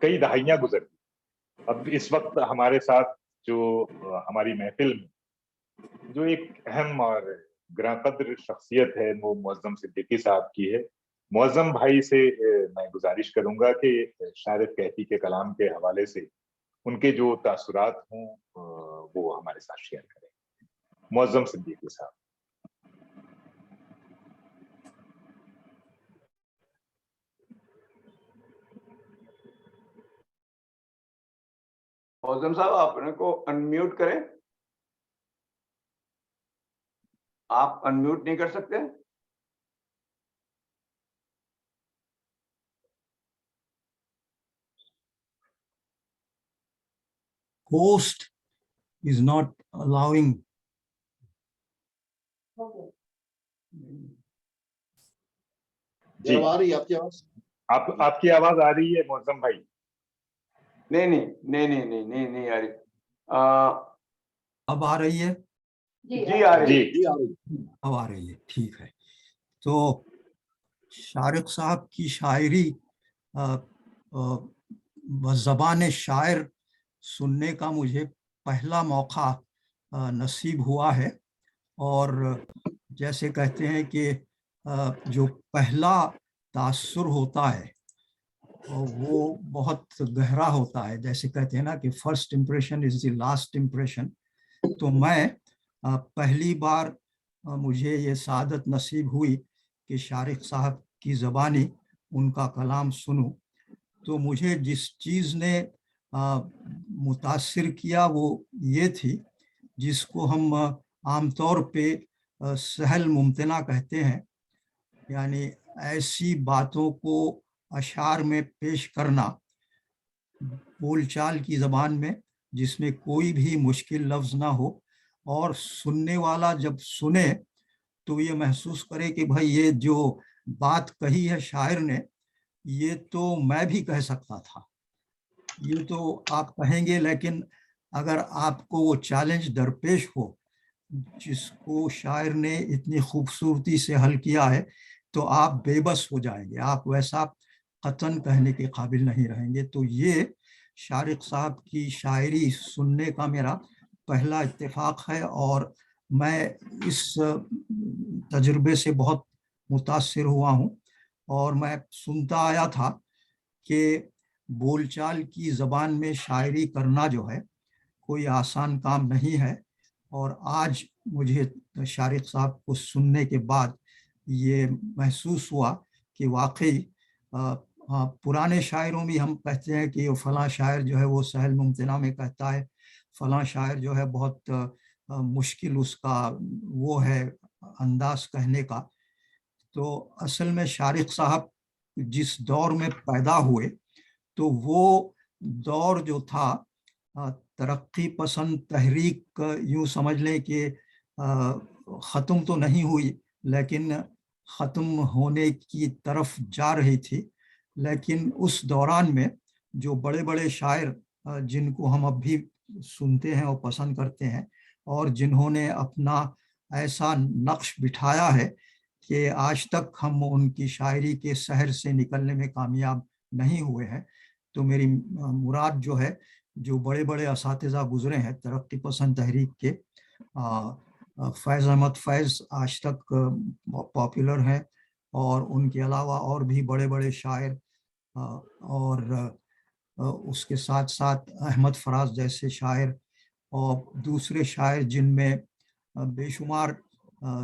कई दहाइयां गुजर गई। अब इस वक्त हमारे साथ जो हमारी महफिल में जो एक अहम और ग्रांकद्र शख्सियत है वो मुअज्जम सिद्दीकी साहब की है। मुअज्जम भाई से मैं गुजारिश करूंगा कि शारिक कैफी के कलाम के हवाले से उनके जो तासुरात हों वो हमारे साथ शेयर करें। मुअज्जम सिद्दीकी साहब। मुअज्जम साहब अपने को अनम्यूट करें। आप अनम्यूट नहीं कर सकते? Host is not allowing. जी, आ रही है आपकी आवाज? आपकी आवाज आ रही है मुअज्जम भाई? नहीं आ रही। अब आ रही है? जी आ रही है। जी आ रही है। अब आ रही है, ठीक है। तो शारिक साहब की शायरी ज़बान शायर सुनने का मुझे पहला मौका नसीब हुआ है। और जैसे कहते हैं कि जो पहला तासुर होता है वो बहुत गहरा होता है। जैसे कहते हैं ना कि first impression is the last impression. तो मैं पहली बार मुझे ये सादत नसीब हुई कि शारिक साहब की ज़बानी उनका कलाम सुनूं, तो मुझे जिस चीज़ ने मुतासिर किया वो ये थी, जिसको हम आमतौर पे सहल मुमतना कहते हैं, यानी ऐसी बातों को अशार में पेश करना बोलचाल की ज़बान में जिसमें कोई भी मुश्किल लफ्ज़ ना हो, और सुनने वाला जब सुने तो ये महसूस करे कि भाई ये जो बात कही है शायर ने, ये तो मैं भी कह सकता था। ये तो आप कहेंगे, लेकिन अगर आपको वो चैलेंज दरपेश हो जिसको शायर ने इतनी खूबसूरती से हल किया है, तो आप बेबस हो जाएंगे, आप वैसा कतन कहने के काबिल नहीं रहेंगे। तो ये शारिक साहब की शायरी सुनने का मेरा पहला इत्तेफाक है, और मैं इस तजुर्बे से बहुत मुतासिर हुआ हूँ। और मैं सुनता आया था कि बोलचाल की ज़बान में शायरी करना जो है कोई आसान काम नहीं है। और आज मुझे शारिक साहब को सुनने के बाद ये महसूस हुआ कि वाकई पुराने शायरों में हम कहते हैं कि फ़लाँ शायर जो है वो सहल मुमतना में कहता है, फ़लाँ शायर जो है बहुत मुश्किल उसका वो है अंदाज कहने का। तो असल में शारिक साहब जिस दौर में पैदा हुए तो वो दौर जो था तरक्की पसंद तहरीक, यूँ समझ लें कि ख़त्म तो नहीं हुई लेकिन ख़त्म होने की तरफ जा रही थी। लेकिन उस दौरान में जो बड़े बड़े शायर जिनको हम अब भी सुनते हैं और पसंद करते हैं, और जिन्होंने अपना ऐसा नक्श बिठाया है कि आज तक हम उनकी शायरी के सहर से निकलने में कामयाब नहीं हुए हैं। तो मेरी मुराद जो है, जो बड़े बड़े असातिज़ा गुजरे हैं तरक्की पसंद तहरीक के, फैज़ अहमद फैज़ आज तक पॉपुलर हैं, और उनके अलावा और भी बड़े बड़े शायर, और उसके साथ साथ अहमद फराज जैसे शायर, और दूसरे शायर जिनमें बेशुमार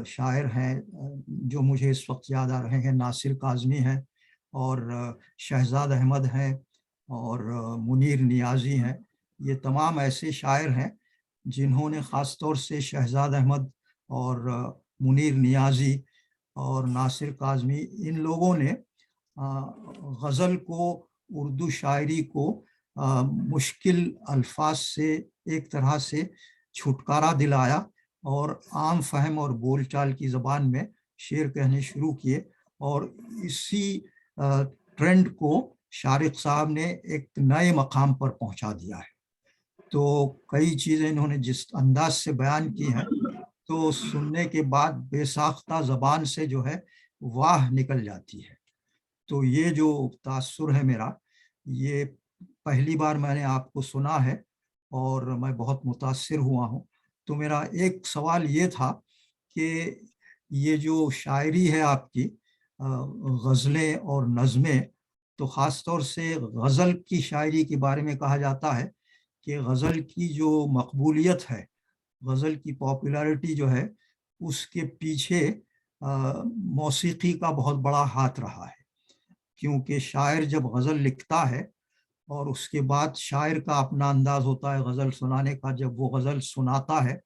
शायर हैं जो मुझे इस वक्त याद आ रहे हैं। नासिर काज़मी हैं, और शहजाद अहमद हैं, और मुनीर नियाज़ी हैं। ये तमाम ऐसे शायर हैं जिन्होंने ख़ास तौर से शहजाद अहमद और मुनीर नियाजी और नासिर काज़मी, इन लोगों ने गज़ल को, उर्दू शायरी को मुश्किल अल्फाज से एक तरह से छुटकारा दिलाया और आम फहम और बोलचाल की ज़बान में शेर कहने शुरू किए। और इसी ट्रेंड को शारिक साहब ने एक नए मकाम पर पहुंचा दिया है। तो कई चीज़ें इन्होंने जिस अंदाज से बयान की हैं, तो सुनने के बाद बेसाख्ता ज़बान से जो है वाह निकल जाती है। तो ये जो तासुर है मेरा, ये पहली बार मैंने आपको सुना है और मैं बहुत मुतासिर हुआ हूँ। तो मेरा एक सवाल ये था कि ये जो शायरी है आपकी, गज़लें और नज़में, तो ख़ास तौर से गज़ल की शायरी के बारे में कहा जाता है कि गज़ल की जो मकबूलियत है, गज़ल की पॉपुलैरिटी जो है, उसके पीछे मौसीकी का बहुत बड़ा हाथ रहा है। क्योंकि शायर जब गज़ल लिखता है और उसके बाद शायर का अपना अंदाज होता है गज़ल सुनाने का, जब वो गज़ल सुनाता है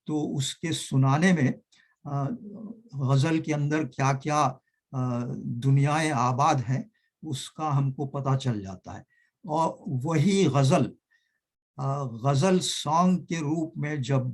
तो उसके सुनाने में गज़ल के अंदर क्या क्या दुनियाएं आबाद हैं उसका हमको पता चल जाता है। और वही गज़ल सॉन्ग के रूप में जब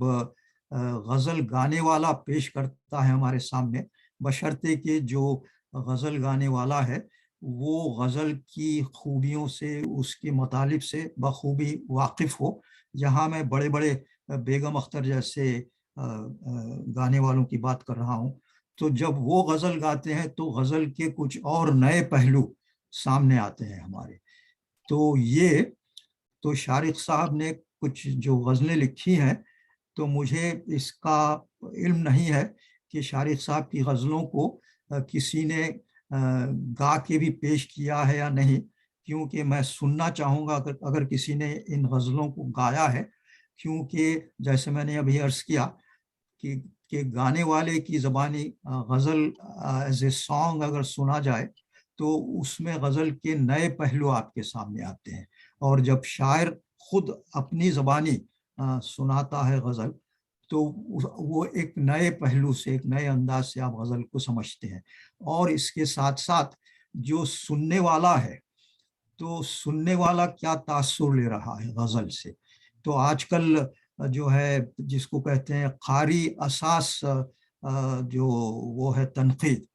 गज़ल गाने वाला पेश करता है हमारे सामने, बशर्ते कि जो गज़ल गाने वाला है वो गज़ल की खूबियों से, उसके मतालिब से बखूबी वाकिफ़ हो। जहाँ मैं बड़े बड़े बेगम अख्तर जैसे गाने वालों की बात कर रहा हूँ, तो जब वो गज़ल गाते हैं तो गज़ल के कुछ और नए पहलू सामने आते हैं हमारे। तो शारिक साहब ने कुछ जो गज़लें लिखी हैं, तो मुझे इसका इल्म नहीं है कि शारिक साहब की गज़लों को किसी ने गा के भी पेश किया है या नहीं, क्योंकि मैं सुनना चाहूँगा अगर किसी ने इन गज़लों को गाया है। क्योंकि जैसे मैंने अभी अर्ज़ किया कि गाने वाले की ज़बानी गज़ल एज ए सॉन्ग अगर सुना जाए तो उसमें गज़ल के नए पहलू आपके सामने आते हैं। और जब शायर खुद अपनी ज़बानी सुनाता है गज़ल, तो वो एक नए पहलू से, एक नए अंदाज से आप गज़ल को समझते हैं। और इसके साथ साथ जो सुनने वाला है, तो सुनने वाला क्या तासुर ले रहा है गज़ल से। तो आजकल जो है जिसको कहते हैं क़ारी असास, जो वो है तनक़ीद,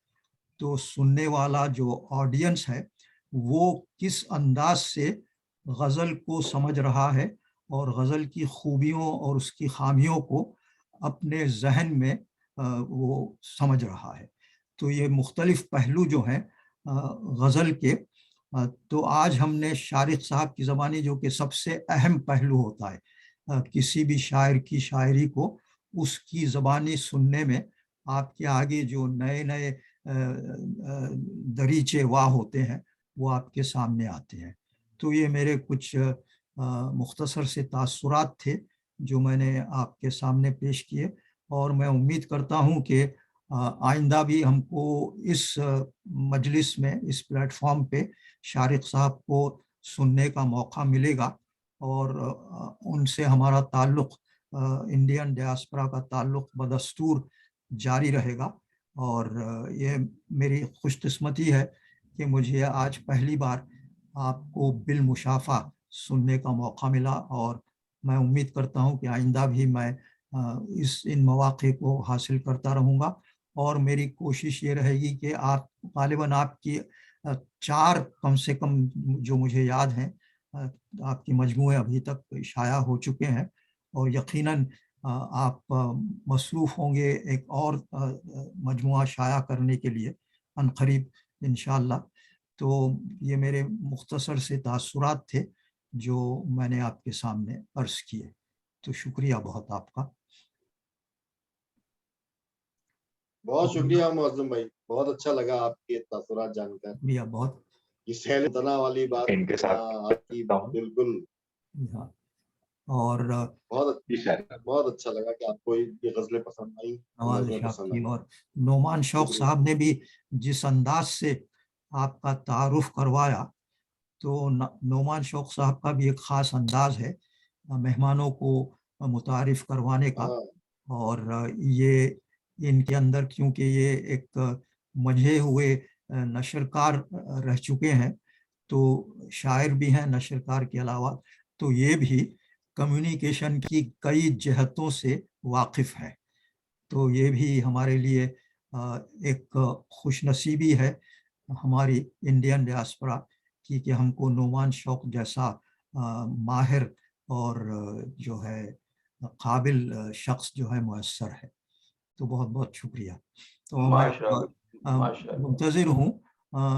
तो सुनने वाला जो ऑडियंस है वो किस अंदाज से गज़ल को समझ रहा है और गज़ल की खूबियों और उसकी खामियों को अपने जहन में वो समझ रहा है। तो ये मुख्तलिफ पहलू जो हैं गज़ल के, तो आज हमने शारिक साहब की ज़बानी, जो कि सबसे अहम पहलू होता है किसी भी शायर की शायरी को, उसकी ज़बानी सुनने में आपके आगे जो नए नए दरीचे वाह होते हैं वो आपके सामने आते हैं। तो ये मेरे कुछ मुख्तसर से तासुरात थे जो मैंने आपके सामने पेश किए, और मैं उम्मीद करता हूँ कि आइंदा भी हमको इस मजलिस में, इस प्लेटफॉर्म पे शारिक साहब को सुनने का मौका मिलेगा और उनसे हमारा ताल्लुक़, इंडियन डियास्पोरा का ताल्लुक़ बदस्तूर जारी रहेगा। और ये मेरी खुशकिस्मती है कि मुझे आज पहली बार आपको बिलमुशाफा सुनने का मौका मिला, और मैं उम्मीद करता हूँ कि आइंदा भी मैं इन मौक़े को हासिल करता रहूँगा। और मेरी कोशिश ये रहेगी कि आप ग़ालिबन आपकी 4 कम से कम जो मुझे याद हैं आपकी मजमूए अभी तक शाया हो चुके हैं, और यकीनन आप मसरूफ़ होंगे एक और मजमुआ शाया करने के लिए अनक़रीब इंशाअल्लाह। तो ये मेरे मुख्तसर से तासुरात थे जो मैंने आपके सामने अर्ज़ किए। तो शुक्रिया बहुत आपका। बहुत शुक्रिया मुअज़्ज़म भाई, बहुत अच्छा लगा आपके तासुरात जानकर। शुक्रिया बहुत। ये सहल तना वाली बात इनके साथ आपकी बिल्कुल। हाँ, और बहुत अच्छा लगा कि आपको ये गज़लें पसंद आई, नवाज़ नज़में शाह पसंद की, आई। और नोमान शौक़ साहब ने भी जिस अंदाज से आपका तारुफ करवाया, तो नोमान शौक़ साहब का भी एक ख़ास अंदाज है मेहमानों को मुतारिफ़ करवाने का। हाँ। और ये इनके अंदर, क्योंकि ये एक मंझे हुए नशरकार रह चुके हैं, तो शायर भी हैं नशरकार के अलावा, तो ये भी कम्युनिकेशन की कई जहतों से वाकिफ है। तो ये भी हमारे लिए एक खुशनसीबी है हमारी इंडियन डियास्पोरा की, कि हमको नोमान शौक जैसा माहिर और जो है काबिल शख्स जो है मुयस्सर है। तो बहुत बहुत शुक्रिया। तो मैं माशाअल्लाह, माशाअल्लाह, मुंतजिर हूँ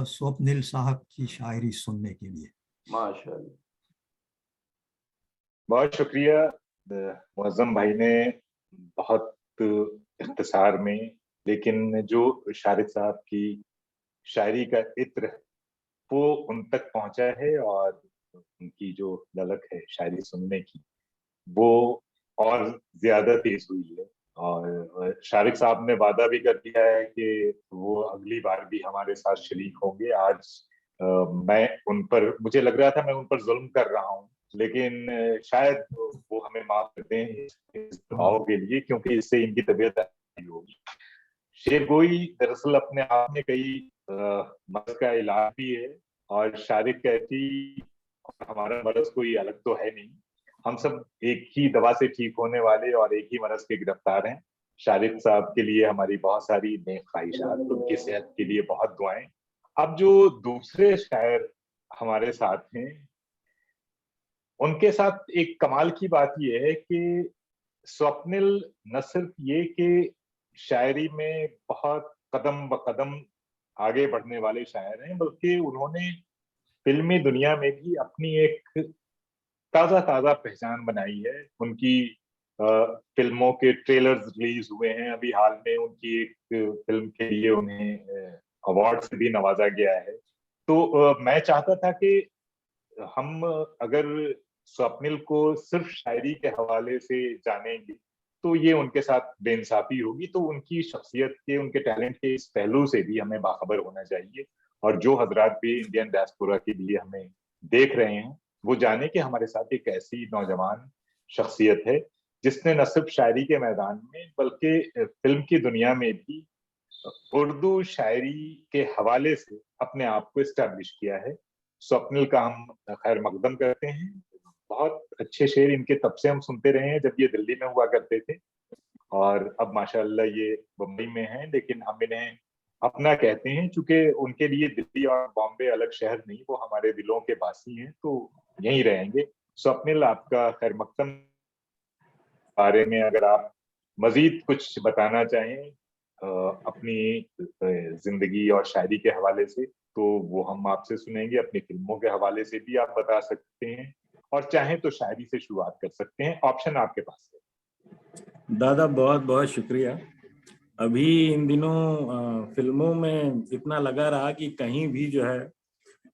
स्वप्निल साहब की शायरी सुनने के लिए। माशाअल्लाह। बहुत शुक्रिया। मुअज्जम भाई ने बहुत इख्तिसार में, लेकिन जो शारिद साहब की शायरी का इत्र वो उन तक पहुंचा है, और उनकी जो ललक है शायरी सुनने की वो और ज्यादा तेज हुई है। और शारिद साहब ने वादा भी कर दिया है कि वो अगली बार भी हमारे साथ शरीक होंगे। आज मैं उन पर, मुझे लग रहा था मैं उन पर जुल्म कर रहा हूँ, लेकिन शायद वो हमें माफ कर दें इस दुआओं के लिए, क्योंकि इससे इनकी तबीयत अच्छी होगी। शेरगोई दरअसल अपने आप में कई मर्ज का इलाज भी है, और शारिद कहती हमारा मर्ज कोई अलग तो है नहीं, हम सब एक ही दवा से ठीक होने वाले और एक ही मर्ज के गिरफ्तार हैं। शारिद साहब के लिए हमारी बहुत सारी नेक ख्वाहिशात, उनकी सेहत के लिए बहुत दुआएं। अब जो दूसरे शायर हमारे साथ हैं, उनके साथ एक कमाल की बात यह है कि स्वप्निल न सिर्फ ये कि शायरी में बहुत कदम ब कदम आगे बढ़ने वाले शायर हैं, बल्कि उन्होंने फिल्मी दुनिया में भी अपनी एक ताजा ताजा पहचान बनाई है। उनकी फिल्मों के ट्रेलर्स रिलीज हुए हैं अभी हाल में, उनकी एक फिल्म के लिए उन्हें अवार्ड से भी नवाजा गया है। तो मैं चाहता था कि हम अगर स्वप्निल को सिर्फ शायरी के हवाले से जानेंगे तो ये उनके साथ बेइंसाफी होगी। तो उनकी शख्सियत के, उनके टैलेंट के इस पहलू से भी हमें बाखबर होना चाहिए, और जो हजरात भी इंडियन डायस्पोरा के लिए हमें देख रहे हैं वो जाने कि हमारे साथ एक ऐसी नौजवान शख्सियत है जिसने न सिर्फ शायरी के मैदान में बल्कि फिल्म की दुनिया में भी उर्दू शायरी के हवाले से अपने आप को इस्टेब्लिश किया है। स्वप्निल का हम खैर मकदम करते हैं। बहुत अच्छे शेर इनके तब से हम सुनते रहे हैं जब ये दिल्ली में हुआ करते थे, और अब माशाअल्लाह ये मुंबई में हैं, लेकिन हम इन्हें अपना कहते हैं चूंकि उनके लिए दिल्ली और बॉम्बे अलग शहर नहीं, वो हमारे दिलों के वासी हैं, तो यहीं रहेंगे। स्वप्निल, आपका खैर मकदम बारे में अगर आप मजीद कुछ बताना चाहें अपनी जिंदगी और शायरी के हवाले से, तो वो हम आपसे सुनेंगे। अपनी फिल्मों के हवाले से भी आप बता सकते हैं, और चाहें तो शायरी से शुरुआत कर सकते हैं, ऑप्शन आपके पास है। दादा बहुत बहुत शुक्रिया। अभी इन दिनों फिल्मों में इतना लगा रहा कि कहीं भी जो है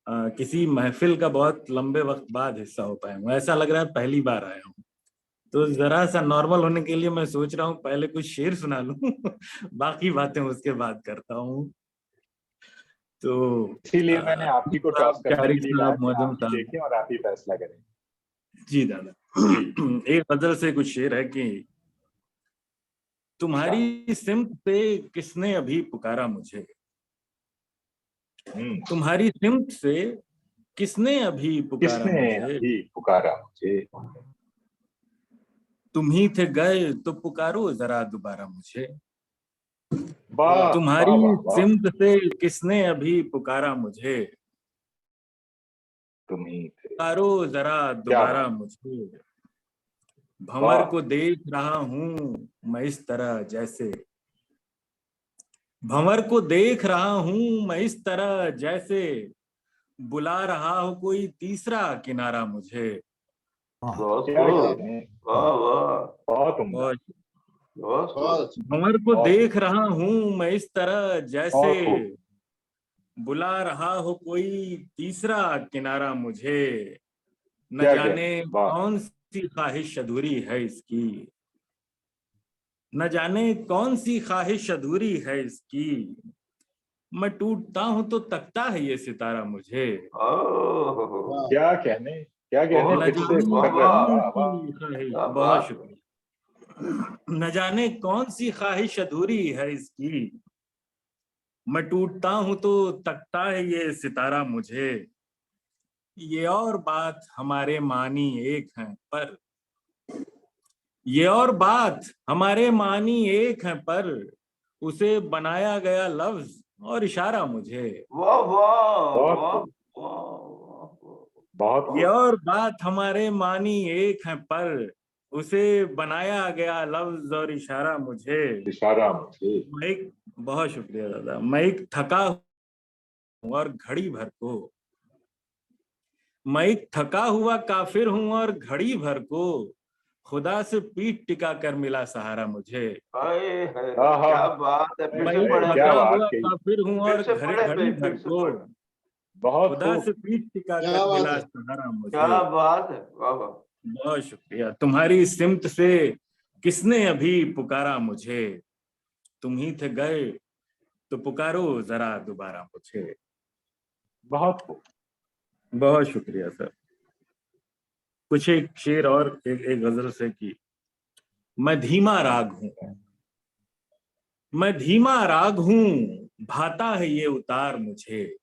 किसी महफिल का बहुत लंबे वक्त बाद हिस्सा हो पाए हूँ। ऐसा लग रहा है पहली बार आया हूँ, तो जरा सा नॉर्मल होने के लिए मैं सोच रहा हूँ पहले कुछ शेर सुना लूं बाकी बातें उसके बाद करता हूँ। तो इसीलिए मैंने आप ही को टॉस करने के लिए कहा कि मुअज्जम आप ही साहब, देखें और आप ही फैसला करें। जी दादा एक गजल से कुछ शेर है कि तुम्हारी सिमत पे किसने अभी पुकारा मुझे, तुम्हारी सिमत से किसने अभी पुकारा किसने मुझे, अभी पुकारा मुझे, तुम ही थे गए तो पुकारो जरा दोबारा मुझे, वाह तुम्हारी वाह वाह, सिमत से किसने अभी पुकारा मुझे, तुम ही थे, पुकारो जरा क्या दोबारा बात, मुझे, भंवर वाह, को देख रहा हूं मैं इस तरह जैसे, भंवर को देख रहा हूं मैं इस तरह जैसे, बुला रहा हो कोई तीसरा किनारा मुझे। बहुत क्या खूब, कहने, वाह वाह, बहुत उम्दा, और बहुत खूब। बहुत अच्छा। भंवर को बहुत देख रहा हूं मैं इस तरह जैसे, बहुत खूब, बुला रहा हो कोई तीसरा किनारा मुझे, न क्या जाने कहने, वाह, कौन सी ख्वाहिश अधूरी है इसकी, न जाने कौन सी ख्वाहिश अधूरी है इसकी, मैं टूटता हूं तो तकता है ये सितारा मुझे, ओह, क्या कहने, क्या कहने, न बहुत फिर खूब, से जाने वाह मुकर्रर, वाह, कौन वाह वाह, सी ख्वाहिश। क्या बहुत बात है। शुक्रिया। न जाने कौन सी ख्वाहिश अधूरी है इसकी, मैं टूटता हूं तो तकता है ये सितारा मुझे। ये और बात हमारे मानी एक हैं पर, ये और बात हमारे मानी एक हैं पर, उसे बनाया गया लफ्ज और इशारा मुझे। वाह वाह बहुत वाह खूब, वाह बहुत ये खूब। और बात हमारे मानी एक हैं पर, उसे बनाया गया लफ्ज और इशारा मुझे। इशारा मुझे। मैं एक, बहुत शुक्रिया दादा, मैं एक थका हूं और घड़ी भर को, मैं एक थका हुआ काफिर हूं और घड़ी भर को, खुदा से पीठ टिका कर मिला सहारा मुझे। हाय हाय, हाँ हाँ, क्या बात है, फिर मैं से एक पढ़े क्या थका भाई, बात हुआ कही। काफिर हूं फिर और से पढ़े घड़ी भाई, भर फिर से को, पढ़े। बहुत खुदा खूब। से पीठ टिका क्या कर बात मिला है। सहारा मुझे। क्या बात है, वाह वाह। बहुत शुक्रिया। तुम्हारी सिमत से किसने अभी पुकारा मुझे, तुम ही थे गए तो पुकारो जरा दोबारा मुझे। बहुत खूब। बहुत शुक्रिया सर। कुछ एक शेर और एक गजल से की। मैं धीमा राग हूं, मैं धीमा राग हूं, भाता है ये उतार मुझे।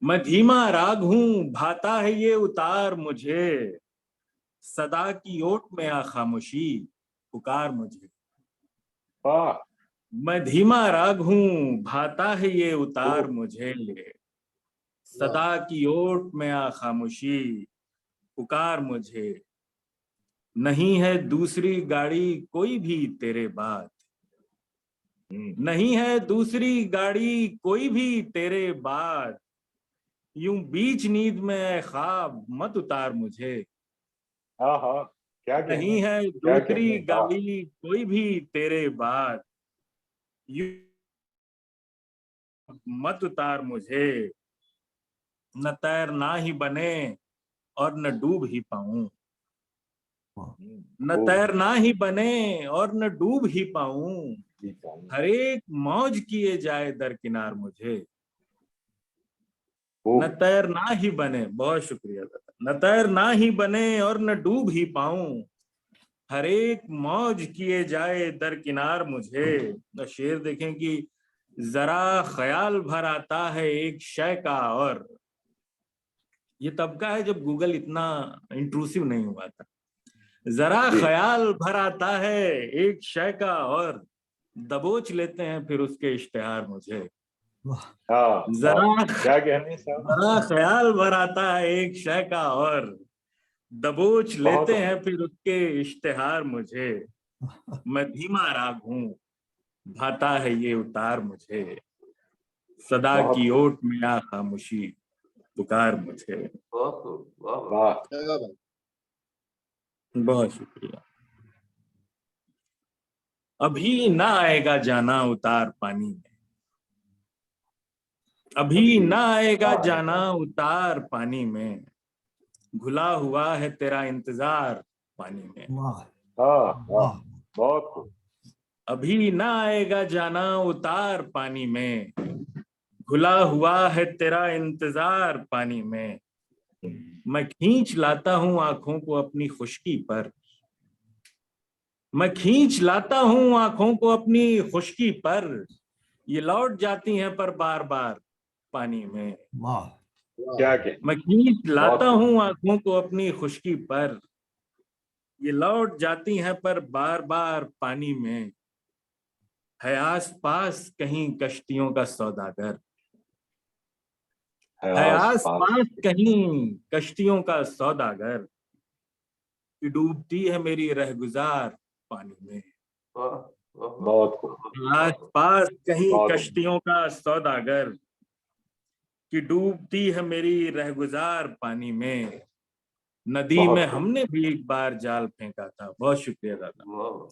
मैं धीमा राग हूं, भाता है ये उतार मुझे, सदा की ओट में आ खामोशी पुकार मुझे। वाह, मैं धीमा राग हूं, भाता है ये उतार खूब। मुझे, वाह सदा की ओट में आ खामोशी पुकार मुझे। नहीं है दूसरी गाड़ी कोई भी तेरे बाद, नहीं है दूसरी गाड़ी कोई भी तेरे बाद, यूं बीच नींद में ख्वाब मत उतार मुझे। हाँ हाँ, क्या कहने, नहीं है क्या दूसरी कहने। वाह, गाड़ी कोई भी तेरे बाद, यूं मत उतार मुझे। न तैरना ही बने और न डूब ही पाऊं, न खूब। तैरना ही बने और न डूब ही पाऊं, ठीक है, हर एक मौज किए जाए दरकिनार मुझे। न खूब। तैरना ही बने, बहुत शुक्रिया दादा, न तैरना ही बने और न डूब ही पाऊं, हर एक मौज किए जाए दरकिनार मुझे। तो शेर देखें कि जरा ख्याल भर आता है एक शय का, और ये तब का है जब गूगल इतना इंट्रूसिव नहीं हुआ था। जरा जी। ख्याल भर आता है एक शय का, और दबोच लेते हैं फिर उसके इश्तेहार मुझे। वाह हाँ हाँ, जरा क्या कहने साहब। जरा ख्याल भर आता है एक शय का, और दबोच बहुत लेते हैं खूब। फिर उसके इश्तेहार मुझे। मैं धीमा राग हूं, भाता है ये उतार मुझे, सदा बहुत की खूब। ओट में आ खामोशी पुकार मुझे। बहुत खूब, वाह वाह। वाह, क्या बात। बहुत शुक्रिया। अभी ना आएगा जाना उतार पानी में, अभी अभी ना आएगा ना जाना आएगा। उतार पानी में, घुला हुआ है तेरा इंतजार पानी में। वाह हाँ हाँ, वाह बहुत खूब। अभी ना आएगा जाना उतार पानी में, घुला हुआ है तेरा इंतजार पानी में। मैं खींच लाता हूं आंखों को अपनी खुश्की पर, मैं खींच लाता हूं आंखों को अपनी खुश्की पर, ये लौट जाती हैं पर बार बार पानी में। वाह क्या वाह कहने, मैं खींच बहुत लाता खूब। हूं आंखों को अपनी खुश्की पर, ये लौट जाती हैं पर बार बार पानी में। है आस पास कहीं कश्तियों का सौदागर, है है आस आस पास। पास कहीं कश्तियों का सौदागर, कि डूबती है मेरी रहगुजार पानी में। वाह वाह वाह बहुत खूब, वाह आस पास कहीं बहुत खूब। कश्तियों का सौदागर, कि डूबती है मेरी रहगुजार पानी में। नदी में बहुत खूब। हमने भी एक बार जाल फेंका था, बहुत शुक्रिया दादा। वाह वाह।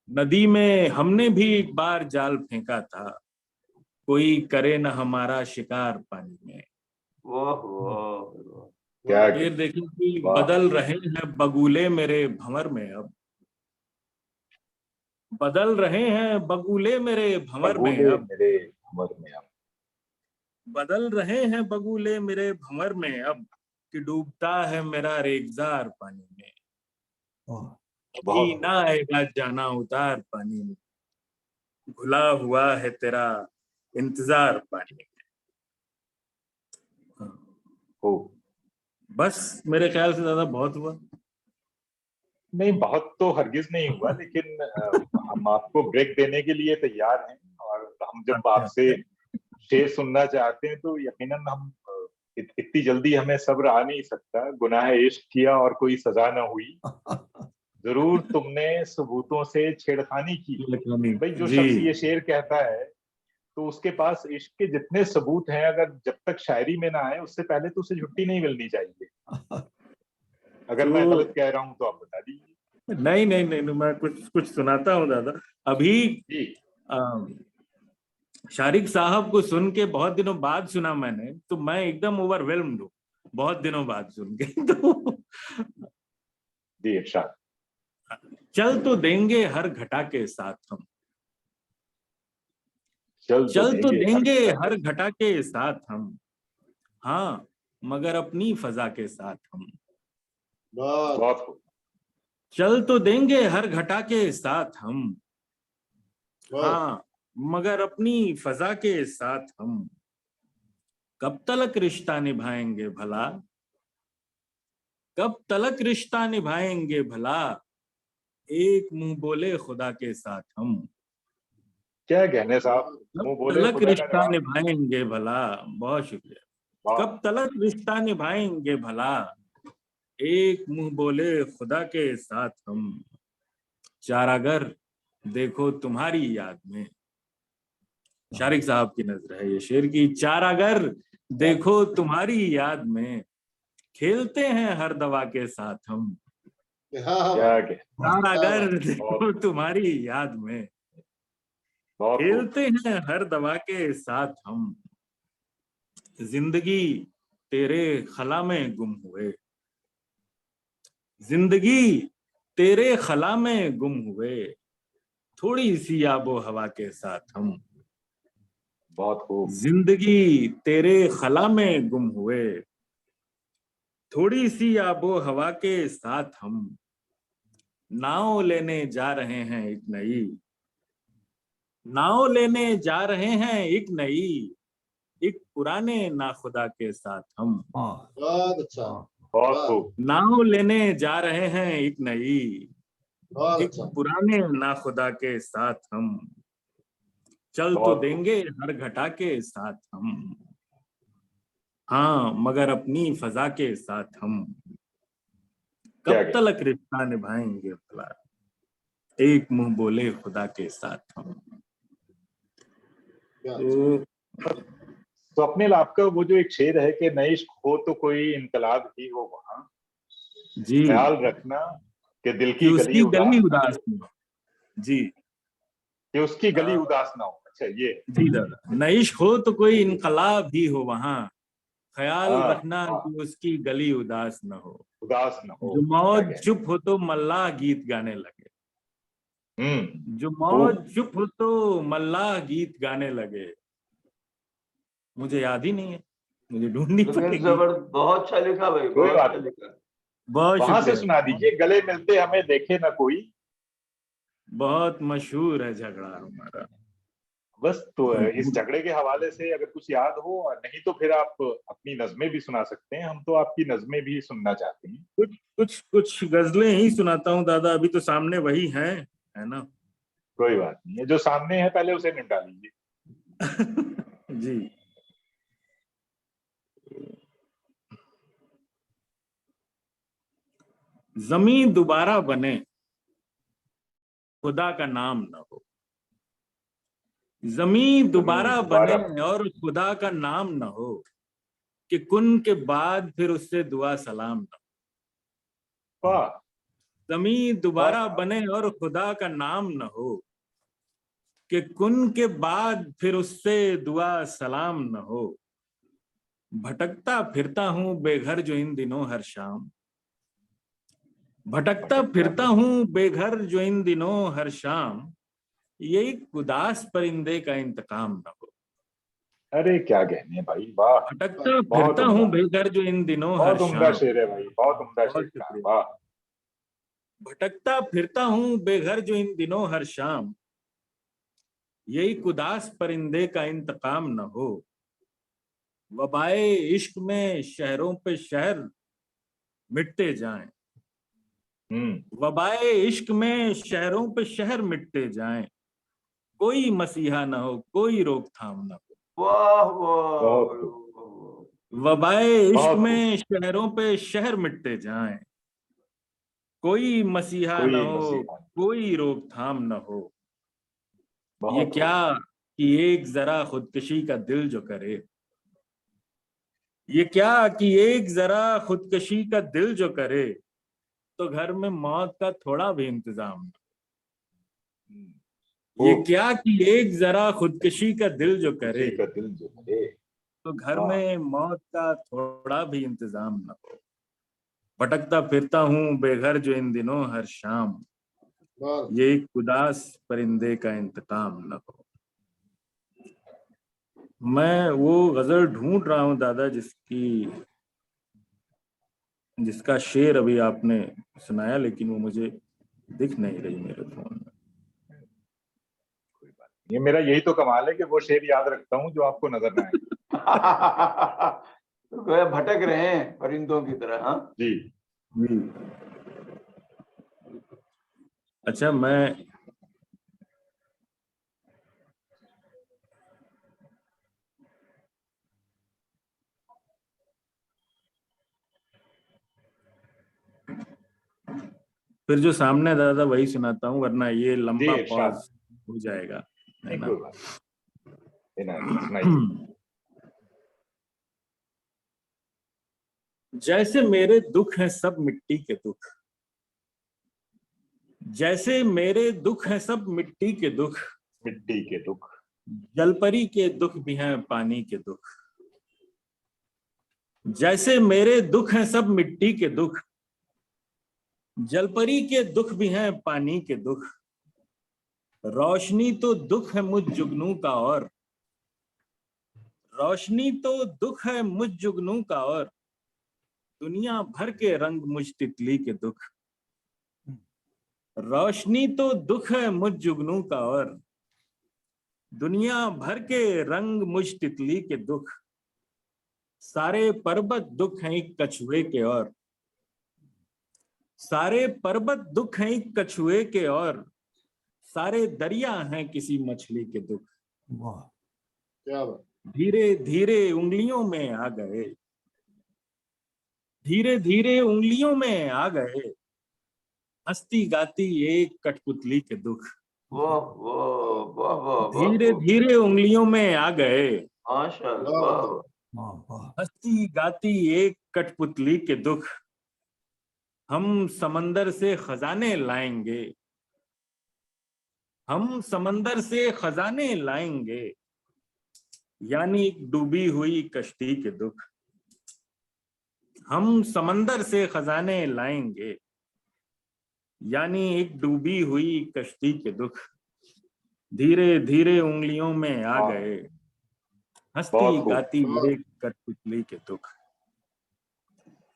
नदी में हमने भी एक बार जाल फेंका था, कोई करे न हमारा शिकार पानी में। वाह वाह। क्या वाह फिर कहने। देखिए कि वाह, बदल रहे हैं बगुले मेरे भंवर में अब, बदल रहे हैं बगुले मेरे भंवर में बगुले अब, मेरे उम्र में अब। बदल रहे हैं बगुले मेरे भंवर में अब, कि डूबता है मेरा रेगजार पानी में। वाह अभी ना आएगा जाना उतार पानी में, घुला हुआ है तेरा इंतजार पानी में। हो बस मेरे ख्याल से ज्यादा बहुत हुआ। नहीं, बहुत तो हरगिज नहीं हुआ, लेकिन हम आपको ब्रेक देने के लिए तैयार हैं। और हम जब अच्छा, आपसे शेर सुनना चाहते हैं तो यकीनन हम इतनी जल्दी हमें सब्र आ नहीं सकता। गुनाह इश्क किया और कोई सजा न हुई, जरूर तुमने सबूतों से छेड़खानी की। भाई, जो जी शख्स ये शेर कहता है तो उसके पास इश्क के जितने सबूत हैं, अगर जब तक शायरी में ना आए उससे पहले तो उसे छुट्टी नहीं मिलनी चाहिए। अगर मैं तो गलत कह रहा हूं तो आप बता दीजिए। नहीं नहीं नहीं, मैं कुछ कुछ सुनाता हूँ दादा। अभी जी। शारिक साहब को सुन के बहुत दिनों बाद सुना मैंने, तो मैं एकदम ओवरवेल्म्ड हूँ बहुत दिनों बाद सुन के। तो जी इरशाद। चल तो देंगे हर घटा के साथ हम, चल चल तो हर देंगे घटा हर के। घटा के साथ हम, हाँ मगर अपनी फजा के साथ हम। बहुत बहुत खूब। चल तो देंगे हर घटा के साथ हम, बहुत हाँ मगर अपनी फजा के साथ हम। कब तलक रिश्ता निभाएंगे भला, कब तलक रिश्ता निभाएंगे भला, एक मुंह बोले खुदा के साथ हम। क्या कहने साहब, कब मुंह बोले तलक खुदा का रिश्ता जवाब। निभाएंगे भला, बहुत शुक्रिया। वाह। कब तलक रिश्ता निभाएंगे भला, एक मुंह बोले खुदा के साथ हम। चारागर देखो तुम्हारी याद में, शारिक साहब की नजर है ये शेर की। चारागर देखो तुम्हारी याद में, खेलते हैं हर दवा के साथ हम। हाँ, क्या कह क्या चारागर बात। देखो तुम्हारी याद में, बहुत खूब। खेलते हैं हर दवा के साथ हम। जिंदगी तेरे खला में गुम हुए, जिंदगी तेरे खला में गुम हुए, थोड़ी सी आबो हवा के साथ हम। बहुत खूब। जिंदगी तेरे खला में गुम हुए, थोड़ी सी आबो हवा के साथ हम। नाव लेने जा रहे हैं एक नई, नाव लेने जा रहे हैं एक नई, एक पुराने नाखुदा के साथ हम। बहुत अच्छा। बहुत वाह, खूब। नाव लेने जा रहे हैं एक नई, बहुत एक अच्छा। पुराने नाखुदा के साथ हम। चल तो बहुत खूब। देंगे हर घटा के साथ हम, हाँ मगर अपनी फजा के साथ हम। क्या कब कह तलक रिश्ता निभाएंगे भला, एक मुंह बोले खुदा के साथ हम। क्या अच्छा। तो स्वप्निल, आपका वो जो एक शेर है कि नए इश्क हो तो कोई इनकलाब ही हो वहां, जी, ख्याल रखना कि दिल कि की गली उसकी गली उदास ना उदास हो। न हो। जी कि उसकी गली आ, उदास ना हो। अच्छा, ये। जी दादा, नइश हो तो कोई इनकलाब ही हो वहां, ख्याल हाँ। रखना हाँ, कि उसकी गली उदास न हो। उदास ना हो। जो क्या मौज कहने। चुप हो तो मल्लाह गीत गाने लगे, जो मौज खूब। चुप हो तो मल्लाह गीत गाने लगे। मुझे याद ही नहीं है, मुझे ढूंढनी लेकिन पड़ेगी। जबर बहुत अच्छा लिखा भाई, कोई बहुत अच्छा बात नहीं, लिखा। बहुत वहां से सुना शुक्रिया। दीजिए। गले मिलते हमें देखे ना कोई। बहुत मशहूर है झगड़ा हमारा। बस तो इस झगड़े के हवाले से अगर कुछ याद हो, और नहीं तो फिर आप अपनी नज़में भी सुना सकते हैं। हम तो आपकी नज़में भी सुनना चाहते हैं। कुछ कुछ कुछ गजलें ही सुनाता हूँ दादा, अभी तो सामने वही हैं, है ना। कोई बात नहीं है, जो सामने है पहले उसे निपटा लीजिए। जी। जमीन दोबारा बने खुदा का नाम न हो, जमीन जमीन दोबारा बने दोबारा। और खुदा का नाम न हो, कि कुन के बाद फिर उससे दुआ सलाम न वाह। हो। जमीन वाह दोबारा साहब। बने और खुदा का नाम न हो, कि कुन के बाद फिर उससे दुआ सलाम न हो। भटकता फिरता हूँ बेघर जो इन दिनों हर शाम, भटकता फिरता हूँ बेघर जो इन दिनों हर शाम, ये एक उदास परिंदे का इंतकाम न हो। अरे क्या कहने भाई, वाह। भटकता बहुत फिरता उम्दा। हूँ बेघर जो इन दिनों हर बहुत उम्दा शाम। शेर है भाई, बहुत उम्दा बहुत शेर था। शुक्रिया। वाह। भटकता फिरता हूँ बेघर जो इन दिनों हर शाम, यही उदास परिंदे का इंतकाम न हो। वबाए इश्क में शहरों पे शहर मिटते जाएं, वबाए इश्क में शहरों पे शहर मिटते जाएं, कोई मसीहा न हो, कोई रोकथाम न हो। वाह वाह बहुत खूब, वबाए इश्क बहुत खूब। में शहरों पे शहर मिटते जाएं, कोई मसीहा न कोई हो, मसीहा, कोई रोकथाम न हो। ये बहुत क्या खूब। कि एक जरा खुदकशी का दिल जो करे, ये क्या कि एक जरा खुदकशी का दिल जो करे, तो घर में मौत का थोड़ा भी इंतजाम न हो। ये खूब। क्या कि एक जरा खुदकशी का दिल जो करे, किसी का दिल जो करे। तो घर वाह, में मौत का थोड़ा भी इंतजाम न हो। भटकता फिरता हूँ बेघर जो इन दिनों हर शाम, बहुत ये एक उदास परिंदे का इंतकाम न हो। मैं वो गजल ढूंढ रहा हूँ दादा जिसका शेर अभी आपने सुनाया, लेकिन वो मुझे दिख नहीं रही मेरे फोन में। कोई बात नहीं। ये मेरा यही तो कमाल है कि वो शेर याद रखता हूँ जो आपको नजर ना आए। तो गोया भटक रहे हैं परिंदों की तरह। हाँ जी। अच्छा, मैं फिर जो सामने दादा वही सुनाता हूँ, वरना ये जी लंबा इरशाद। पॉज हो जाएगा, है नहीं ना। कोई बात नहीं, सुनाइए। जैसे मेरे दुख हैं सब मिट्टी के दुख, जैसे मेरे दुख हैं सब मिट्टी के दुख, मिट्टी के दुख। जलपरी के दुख भी हैं पानी के दुख। जैसे मेरे दुख हैं सब मिट्टी के दुख, जलपरी के दुख भी हैं पानी के दुख। रोशनी तो दुख है मुझ जुगनू का, और रोशनी तो दुख है मुझ जुगनू का, और दुनिया भर के रंग मुझ तितली के दुख। रोशनी तो दुख है मुझ जुगनू का, और दुनिया भर के रंग मुझ तितली के दुख। सारे पर्वत दुख हैं एक कछुए के, और सारे पर्वत दुख हैं एक कछुए के, और सारे दरिया हैं किसी मछली के दुख। वाह, क्या बात। धीरे धीरे उंगलियों में आ गए, धीरे धीरे उंगलियों में आ गए, हंसती गाती एक कठपुतली के दुख। वाह वाह वाह वाह वाह धीरे धीरे उंगलियों में आ गए, माशाल्लाह वाह, वाह। वाह, वाह। हंसती गाती एक कठपुतली के दुख। हम समंदर से खजाने लाएंगे, हम समंदर से खजाने लाएंगे, यानी एक डूबी हुई कश्ती के दुख। हम समंदर से खजाने लाएंगे, यानी एक डूबी हुई कश्ती के दुख। धीरे धीरे उंगलियों में आ वाह, गए, हंसती बहुत खूब। गाती एक कठपुतली के दुख।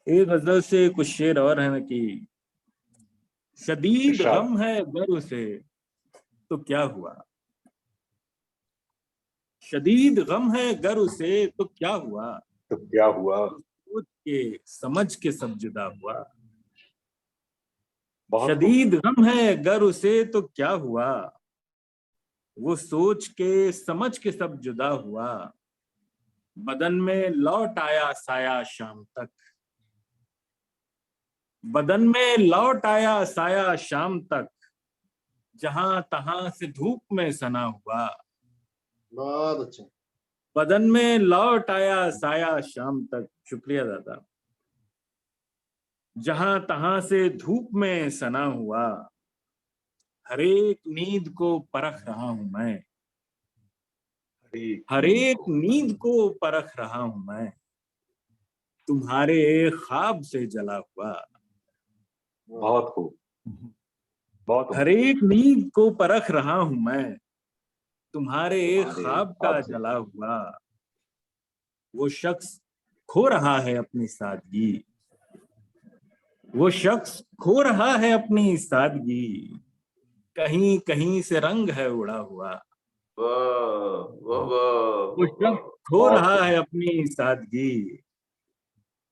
एक गजल से कुछ शेर और है कि शदीद इरशाद। गम है गर उसे तो क्या हुआ, शदीद गम है गर उसे तो क्या हुआ, तो क्या हुआ। सोच के समझ के सब जुदा हुआ। बहुत खूब। शदीद गम है गर उसे तो क्या हुआ, वो सोच के समझ के सब जुदा हुआ। बदन में लौट आया साया शाम तक, बदन में लौट आया साया शाम तक, जहां तहां से धूप में सना हुआ। बहुत अच्छा। बदन में लौट आया साया शाम तक, शुक्रिया दादा, जहां तहां से धूप में सना हुआ। हर एक नींद को परख रहा हूं मैं, हर एक नींद को परख रहा हूं मैं, तुम्हारे ख्वाब से जला हुआ। बहुत खूब, बहुत हर उम्दा। एक नींद को परख रहा हूं मैं, तुम्हारे तुम्हारे ख्वाब का ख्वाब से। जला हुआ। वो शख्स खो रहा है अपनी सादगी, वो शख्स खो रहा है अपनी सादगी, कहीं कहीं से रंग है उड़ा हुआ। वाह वाह वाह वो वाह शख्स खो बहुत रहा खूब। है अपनी सादगी,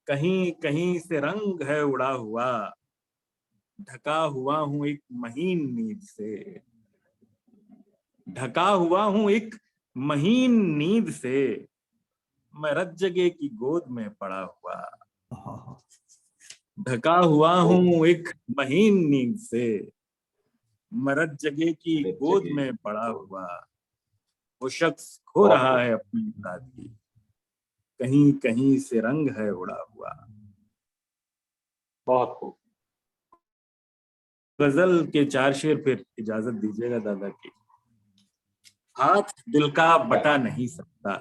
कहीं कहीं से रंग है उड़ा हुआ। ढका हुआ हूं एक महीन नींद से, ढका हुआ हूं एक महीन नींद से, मैं रत जगे की गोद में पड़ा हुआ। हाँ, ढका हुआ हूं एक महीन नींद से, मैं रत जगे की अरे गोद जगह में पड़ा हुआ। वो शख्स खो बहुत रहा खूब। है अपनी सादगी, कहीं कहीं से रंग है उड़ा हुआ। बहुत खूब। गजल के 4 शेर फिर इजाजत दीजिएगा दादा की। हाथ दिल का बटा नहीं सकता,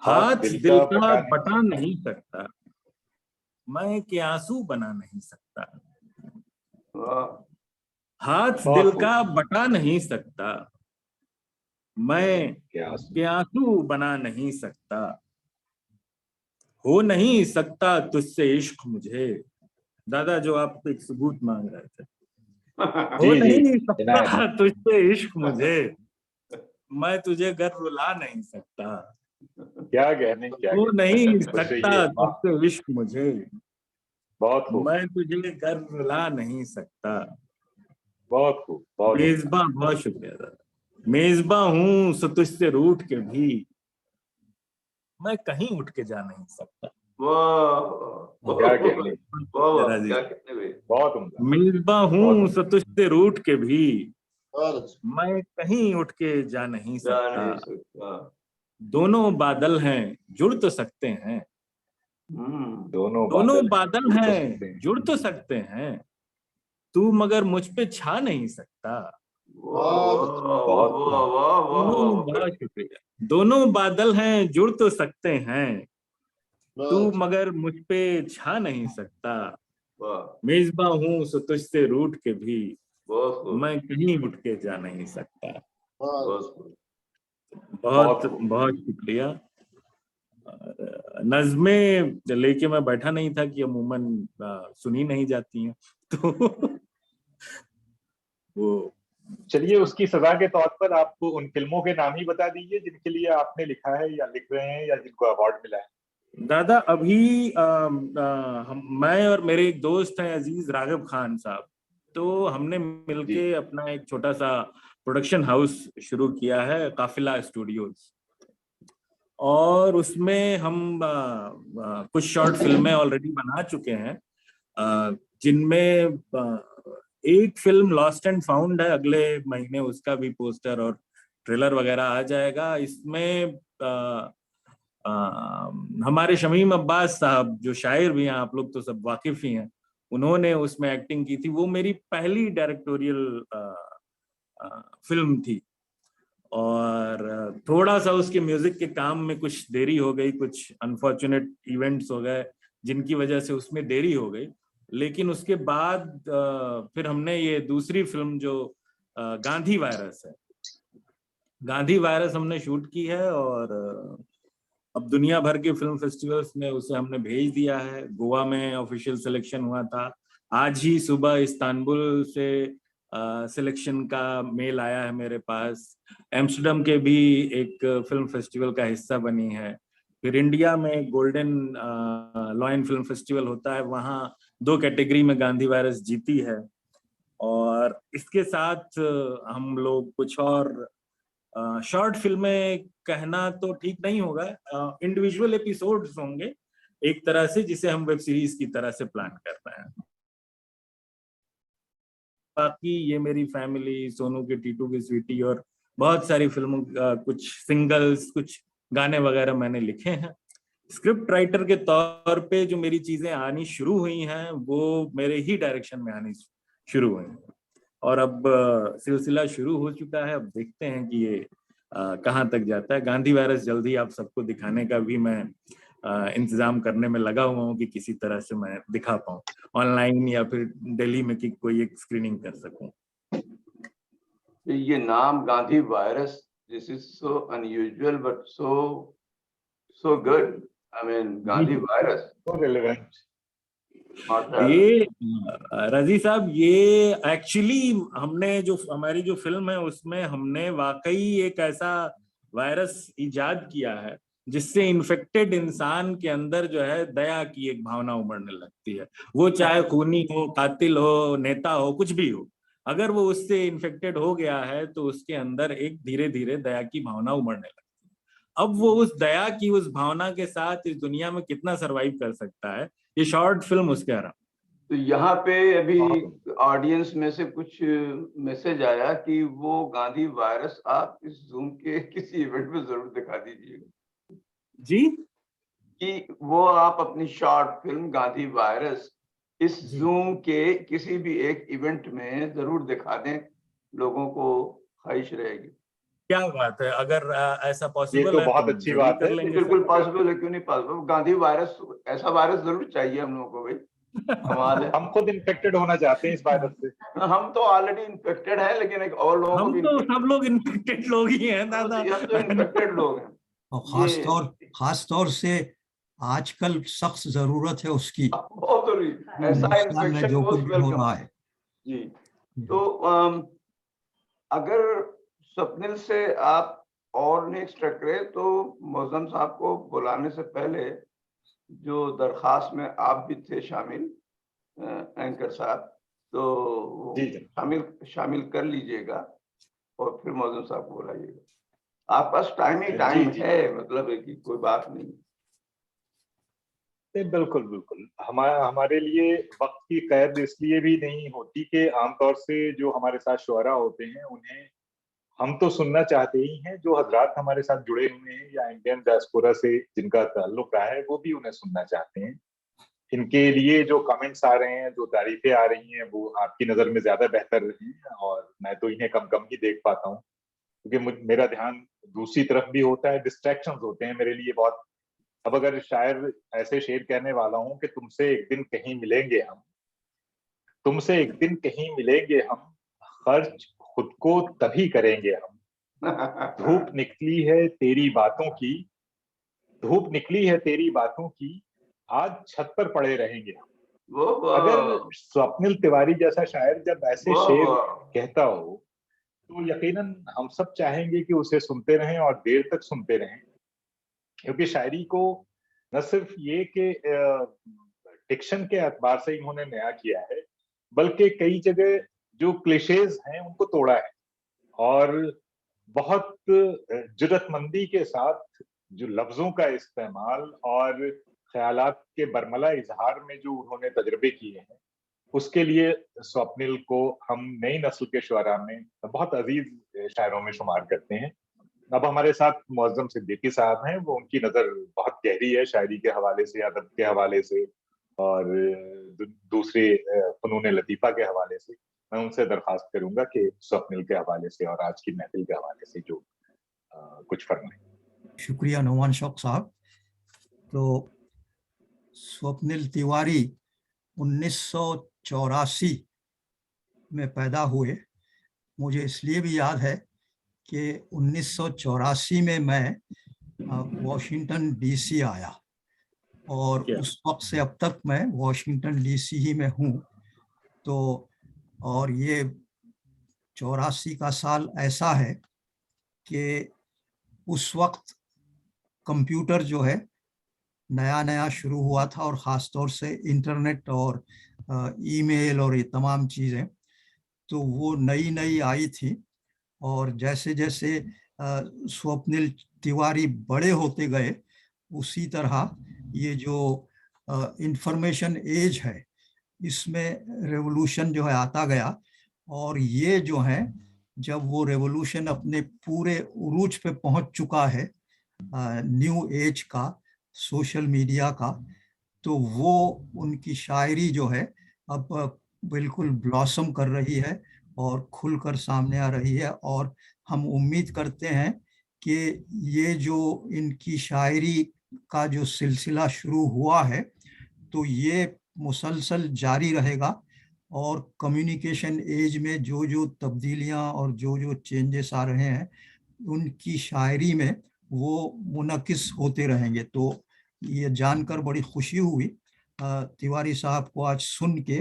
हाथ दिल दिल का का बटा नहीं बटा सकता। नहीं सकता, मैं के आंसू बना नहीं सकता। वाह हाथ दिल बहुत खूब। का बटा नहीं सकता, मैं क्या के आंसू बना नहीं सकता। हो नहीं सकता तुझसे इश्क मुझे, दादा जो आप एक सबूत मांग रहे थे। हो जी जी, नहीं इनायत सकता तुझसे इश्क मुझे, मैं तुझे घर रुला नहीं सकता। क्या कहने क्या हो नहीं कहने वैसे सकता ये तुझसे इश्क मुझे, बहुत खूब। मैं तुझे घर रुला नहीं सकता। बहुत खूब। बहुत उम्दा। मेजबां, बहुत शुक्रिया दादा। मेजबां हूं सो तुझसे रूठ के भी, मैं कहीं उठ के जा नहीं सकता। वाह क्या कहने। वाह वाह, जरा जी, क्या कहने भाई। बहुत उम्दा। मेजबां बहुत हूं सो उम्दा। तुझसे रूठ के भी, और अच्छा। मैं कहीं उठ के जा नहीं जा सकता। नहीं सकता। दोनों बादल हैं जुड़ तो सकते हैं, दोनों दोनों बादल हैं बादल जुड़ तो सकते हैं हैं। जुड़ तो सकते हैं, तू मगर मुझ पे छा नहीं सकता। वाह बहुत वाह अच्छा। वाह बहुत वाह खूब। वाह वाह दोनों, वाह बहुत शुक्रिया। दोनों बादल हैं जुड़ तो सकते हैं, तू बहुत मगर मुझ पे छा नहीं सकता। वाह, मेजबां हूं सो तुझसे रूठ के भी, बहुत खूब मैं कहीं उठ के जा नहीं सकता। बहुत बहुत खूब। बहुत बहुत खूब। बहुत शुक्रिया। नज़में लेके मैं बैठा नहीं था कि अमूमन सुनी नहीं जाती हैं, तो वो चलिए, उसकी सजा के तौर पर आपको उन फिल्मों के नाम ही बता दीजिए जिनके लिए आपने लिखा है या लिख रहे हैं या जिनको अवार्ड मिला है। दादा अभी मैं और मेरे एक दोस्त हैं अजीज राघव खान साहब, तो हमने जी मिलके अपना एक छोटा सा प्रोडक्शन हाउस शुरू किया है, काफिला स्टूडियोज। और उसमें हम कुछ शॉर्ट फिल्में ऑलरेडी बना चुके हैं, जिनमें एक फिल्म लॉस्ट एंड फाउंड है, अगले महीने उसका भी पोस्टर और ट्रेलर वगैरह आ जाएगा। इसमें हमारे शमीम अब्बास साहब जो शायर भी हैं, आप लोग तो सब वाकिफ ही हैं, उन्होंने उसमें एक्टिंग की थी। वो मेरी पहली डायरेक्टोरियल फिल्म थी, और थोड़ा सा उसके म्यूजिक के काम में कुछ देरी हो गई, कुछ अनफॉर्चुनेट इवेंट्स हो गए जिनकी वजह से उसमें देरी हो गई। लेकिन उसके बाद फिर हमने ये दूसरी फिल्म जो गांधी वायरस है, गांधी वायरस हमने शूट की है, और अब दुनिया भर के फिल्म फेस्टिवल्स में उसे हमने भेज दिया है। गोवा में ऑफिशियल सिलेक्शन हुआ था, आज ही सुबह इस्तांबुल से सिलेक्शन का मेल आया है मेरे पास। एम्स्टर्डम के भी एक फिल्म फेस्टिवल का हिस्सा बनी है। फिर इंडिया में गोल्डन लॉयन फिल्म फेस्टिवल होता है, वहाँ 2 कैटेगरी में गांधी वायरस जीती है। और इसके साथ हम लोग कुछ और शॉर्ट फिल्में कहना तो ठीक नहीं होगा, इंडिविजुअल एपिसोड्स होंगे एक तरह से, जिसे हम वेब सीरीज की तरह से प्लान कर रहे हैं। बाकी ये मेरी फैमिली, सोनू के टीटू की स्वीटी, और बहुत सारी फिल्मों कुछ सिंगल्स, कुछ गाने वगैरह मैंने लिखे हैं। स्क्रिप्ट राइटर के तौर पे जो मेरी चीजें आनी शुरू हुई हैं वो मेरे ही डायरेक्शन में आनी शुरू हुई हैं, और अब सिलसिला शुरू हो चुका है। अब देखते हैं कि ये कहाँ तक जाता है। गांधी वायरस जल्दी आप सबको दिखाने का भी मैं इंतजाम करने में लगा हुआ हूँ कि किसी तरह से मैं दिखा पाऊँ ऑनलाइन, या फिर दिल्ली में कि कोई एक स्क्रीनिंग कर सकूं। ये नाम Gandhi virus, this is so unusual but so good. I mean G Gandhi virus, तो रिलेवेंट। ये रजी साहब, ये एक्चुअली हमने जो हमारी जो फिल्म है उसमें हमने वाकई एक ऐसा वायरस इजाद किया है जिससे इन्फेक्टेड इंसान के अंदर जो है दया की एक भावना उमड़ने लगती है। वो चाहे खूनी हो, कातिल हो, नेता हो, कुछ भी हो, अगर वो उससे इन्फेक्टेड हो गया है तो उसके अंदर एक धीरे धीरे दया की भावना उमड़ने लगती है। अब वो उस दया की उस भावना के साथ इस दुनिया में कितना सरवाइव कर सकता है, ये शॉर्ट फिल्म उसके आराम। तो यहाँ पे अभी ऑडियंस में से कुछ मैसेज आया कि वो गांधी वायरस आप इस जूम के किसी इवेंट में जरूर दिखा दीजिएगा जी, कि वो आप अपनी शॉर्ट फिल्म गांधी वायरस इस जी। जूम के किसी भी एक इवेंट में जरूर दिखा दें, लोगों को ख्वाहिश रहेगी। क्या बात है, अगर ऐसा ये पॉसिबल तो है बहुत तो हम अच्छी जरूर बात कर है। लेंगे बिल्कुल सर। पॉसिबल है, क्यों नहीं पॉसिबल। गांधी वायरस, ऐसा वायरस जरूर चाहिए हम लोगों को भाई। कमाल है। हम खुद इन्फेक्टेड होना चाहते हैं इस वायरस से। हम तो ऑलरेडी इन्फेक्टेड हैं, लेकिन एक और लोगों को हम भी तो सब लोग इन्फेक्टेड लोग ही हैं दादा। हम तो इन्फेक्टेड लोग हैं। और ये खास तौर से आजकल सख्त जरूरत है उसकी, बहुत जरूरी, ऐसा हिंदुस्तान में इन्फेक्शन जो कुछ मोस्ट भी हो वेलकम। रहा है। जी, तो अगर स्वप्निल से आप और नहीं एक्सट्रैक्ट करें तो मौजम साहब को बुलाने से पहले जो दरखास्त में आप भी थे शामिल, एंकर साहब, तो जी जी। शामिल कर लीजिएगा और फिर मौजम साहब को बुलाइएगा। आप पास टाइम ही जी टाइम जी। है, मतलब है कि कोई बात नहीं। बिल्कुल बिल्कुल, हमारे लिए वक्त की कैद इसलिए भी नहीं होती कि आमतौर से जो हमारे साथ शुअरा होते हैं उन्हें हम तो सुनना चाहते ही हैं, जो हजरात हमारे साथ जुड़े हुए हैं या इंडियन डायस्पोरा से जिनका ताल्लुक रहा है वो भी उन्हें सुनना चाहते हैं। इनके लिए जो कमेंट्स आ रहे हैं, जो तारीफें आ रही हैं, वो आपकी नजर में ज्यादा बेहतर हैं और मैं तो इन्हें कम कम ही देख पाता हूँ, क्योंकि मेरा ध्यान दूसरी तरफ भी होता है, डिस्ट्रैक्शंस होते हैं मेरे लिए बहुत। अब अगर शायर ऐसे शेर कहने वाला हूं कि तुमसे एक दिन कहीं मिलेंगे हम, तुमसे एक दिन कहीं मिलेंगे हम, खर्च खुद को तभी करेंगे हम। धूप निकली है तेरी बातों की, धूप निकली है तेरी बातों की, आज छत पर पड़े रहेंगे हम। वो अगर स्वप्निल तिवारी जैसा शायर जब ऐसे शेर वो कहता हो तो यकीनन हम सब चाहेंगे कि उसे सुनते रहें और देर तक सुनते रहें, क्योंकि शायरी को न सिर्फ ये कि डिक्शन के एतबार से इन्होंने नया किया है, बल्कि कई जगह जो क्लिशेज हैं उनको तोड़ा है और बहुत जुर्रतमंदी के साथ जो लफ्जों का इस्तेमाल और ख्यालात के बरमला इजहार में जो उन्होंने तजर्बे किए हैं, उसके लिए स्वप्निल को हम नई नस्ल के शुअरा में बहुत अजीज शायरों में शुमार करते हैं। अब हमारे साथ मुअज्जम सिद्दीकी साहब हैं, वो उनकी नज़र बहुत गहरी है शायरी के हवाले से, अदब के हवाले से और दूसरे फनून लतीफ़ा के हवाले से। मैं उनसे दरख्वास्त करूंगा कि स्वप्निल के हवाले से और आज की महफिल के हवाले से जो कुछ फरमाएं। शुक्रिया नौमान शौक साहब। तो स्वप्निल तिवारी 1984 में पैदा हुए। मुझे इसलिए भी याद है कि 1984 में मैं वॉशिंगटन डीसी आया और उस वक्त से अब तक मैं वॉशिंगटन डीसी ही में हूँ। तो और ये 84 का साल ऐसा है कि उस वक्त कंप्यूटर जो है नया नया शुरू हुआ था और ख़ास तौर से इंटरनेट और ईमेल और ये तमाम चीज़ें तो वो नई नई आई थी। और जैसे जैसे स्वप्निल तिवारी बड़े होते गए उसी तरह ये जो इंफॉर्मेशन एज है इसमें रेवोल्यूशन जो है आता गया। और ये जो है जब वो रेवोल्यूशन अपने पूरे उरूज पे पहुंच चुका है न्यू एज का, सोशल मीडिया का, तो वो उनकी शायरी जो है अब बिल्कुल ब्लॉसम कर रही है और खुलकर सामने आ रही है। और हम उम्मीद करते हैं कि ये जो इनकी शायरी का जो सिलसिला शुरू हुआ है तो ये मुसलसल जारी रहेगा और कम्युनिकेशन एज में जो जो तब्दीलियां और जो जो चेंजेस आ रहे हैं उनकी शायरी में वो मुनकिस होते रहेंगे। तो ये जानकर बड़ी खुशी हुई तिवारी साहब को आज सुन के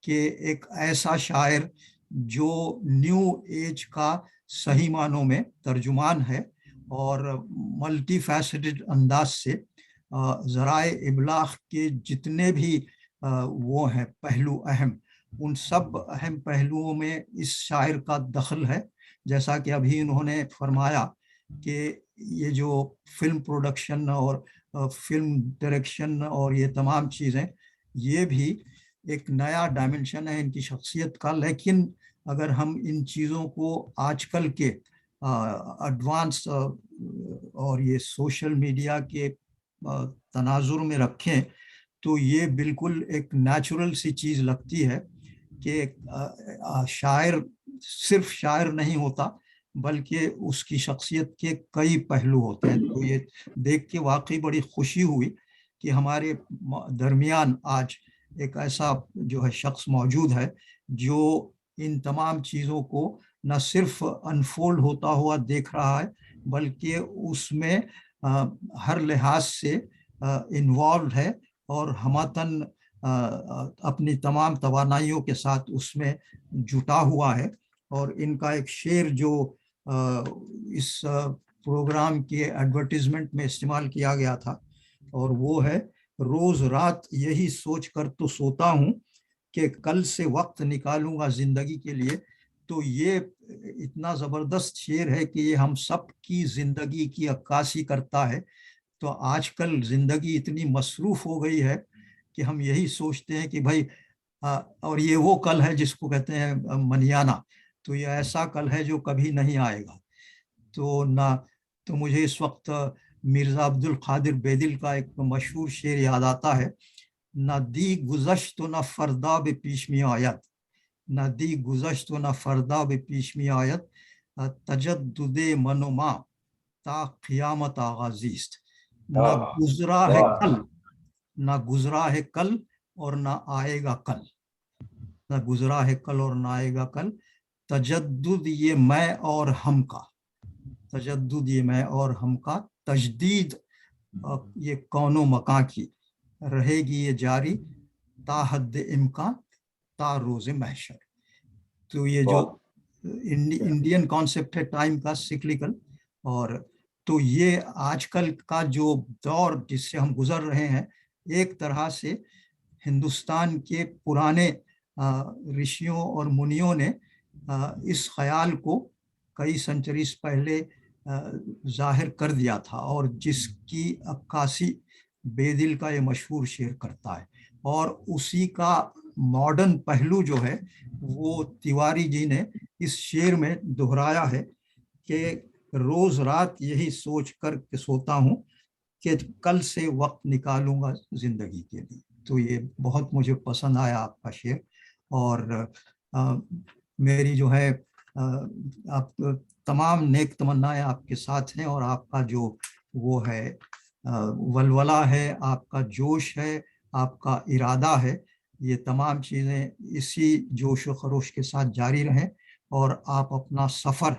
कि एक ऐसा शायर जो न्यू एज का सही मानों में तर्जुमान है और मल्टी फैसेटेड अंदाज से ज़राए इबलाग के जितने भी वो हैं पहलू अहम, उन सब अहम पहलुओं में इस शायर का दखल है। जैसा कि अभी उन्होंने फरमाया कि ये जो फिल्म प्रोडक्शन और फिल्म डायरेक्शन और ये तमाम चीज़ें, ये भी एक नया डायमेंशन है इनकी शख्सियत का। लेकिन अगर हम इन चीज़ों को आजकल के एडवांस और ये सोशल मीडिया के तनाजुर में रखें तो ये बिल्कुल एक नेचुरल सी चीज़ लगती है कि शायर सिर्फ शायर नहीं होता बल्कि उसकी शख्सियत के कई पहलू होते हैं। तो ये देख के वाकई बड़ी खुशी हुई कि हमारे दरमियान आज एक ऐसा जो है शख्स मौजूद है जो इन तमाम चीज़ों को न सिर्फ अनफोल्ड होता हुआ देख रहा है बल्कि उसमें हर लिहाज से इन्वॉल्व है और हमतन अपनी तमाम तवानाइयों के साथ उसमें जुटा हुआ है। और इनका एक शेर जो इस प्रोग्राम के एडवर्टीजमेंट में इस्तेमाल किया गया था और वो है, रोज रात यही सोच कर तो सोता हूँ कि कल से वक्त निकालूंगा जिंदगी के लिए। तो ये इतना जबरदस्त शेर है कि ये हम सब की जिंदगी की अक्कासी करता है। तो आजकल जिंदगी इतनी मसरूफ हो गई है कि हम यही सोचते हैं कि भाई और ये वो कल है जिसको कहते हैं मनियाना, तो ये ऐसा कल है जो कभी नहीं आएगा। तो मुझे इस वक्त मिर्ज़ा अब्दुल कादिर बेदिल का एक मशहूर शेर याद आता है, न दी गुज़श्त न फरदा बे पीश में आयत, न दी गुज़श्त न फरदा बे पीश में आयत, तजद्दुदे मनोमा ता क़ियामत आगाज़ीस्त। न गुज़रा है कल, न गुज़रा है कल और न आएगा कल, न गुज़रा है कल और न आएगा कल। तजद्दुद ये मैं और हम का, तजद्दुद ये मैं और हम का, तजदीद ये कौनो मकां की, रहेगी ये जारी ता हद इम्कान ता रोज़े महशर। तो ये जो इंडियन कॉन्सेप्ट है टाइम का, सिक्लिकल, और तो ये आजकल का जो दौर जिससे हम गुजर रहे हैं, एक तरह से हिंदुस्तान के पुराने ऋषियों और मुनियों ने इस ख्याल को कई सेंचुरीज पहले जाहिर कर दिया था और जिसकी अक्कासी बेदिल का ये मशहूर शेर करता है। और उसी का मॉडर्न पहलू जो है वो तिवारी जी ने इस शेर में दोहराया है कि रोज रात यही सोच कर सोता हूँ कि कल से वक्त निकालूंगा जिंदगी के लिए। तो ये बहुत मुझे पसंद आया आपका शेर। और मेरी जो है आप तमाम नेक तमन्नाएं आपके साथ हैं और आपका जो वो है वलवला है, आपका जोश है, आपका इरादा है, ये तमाम चीज़ें इसी जोश व खरोश के साथ जारी रहें और आप अपना सफ़र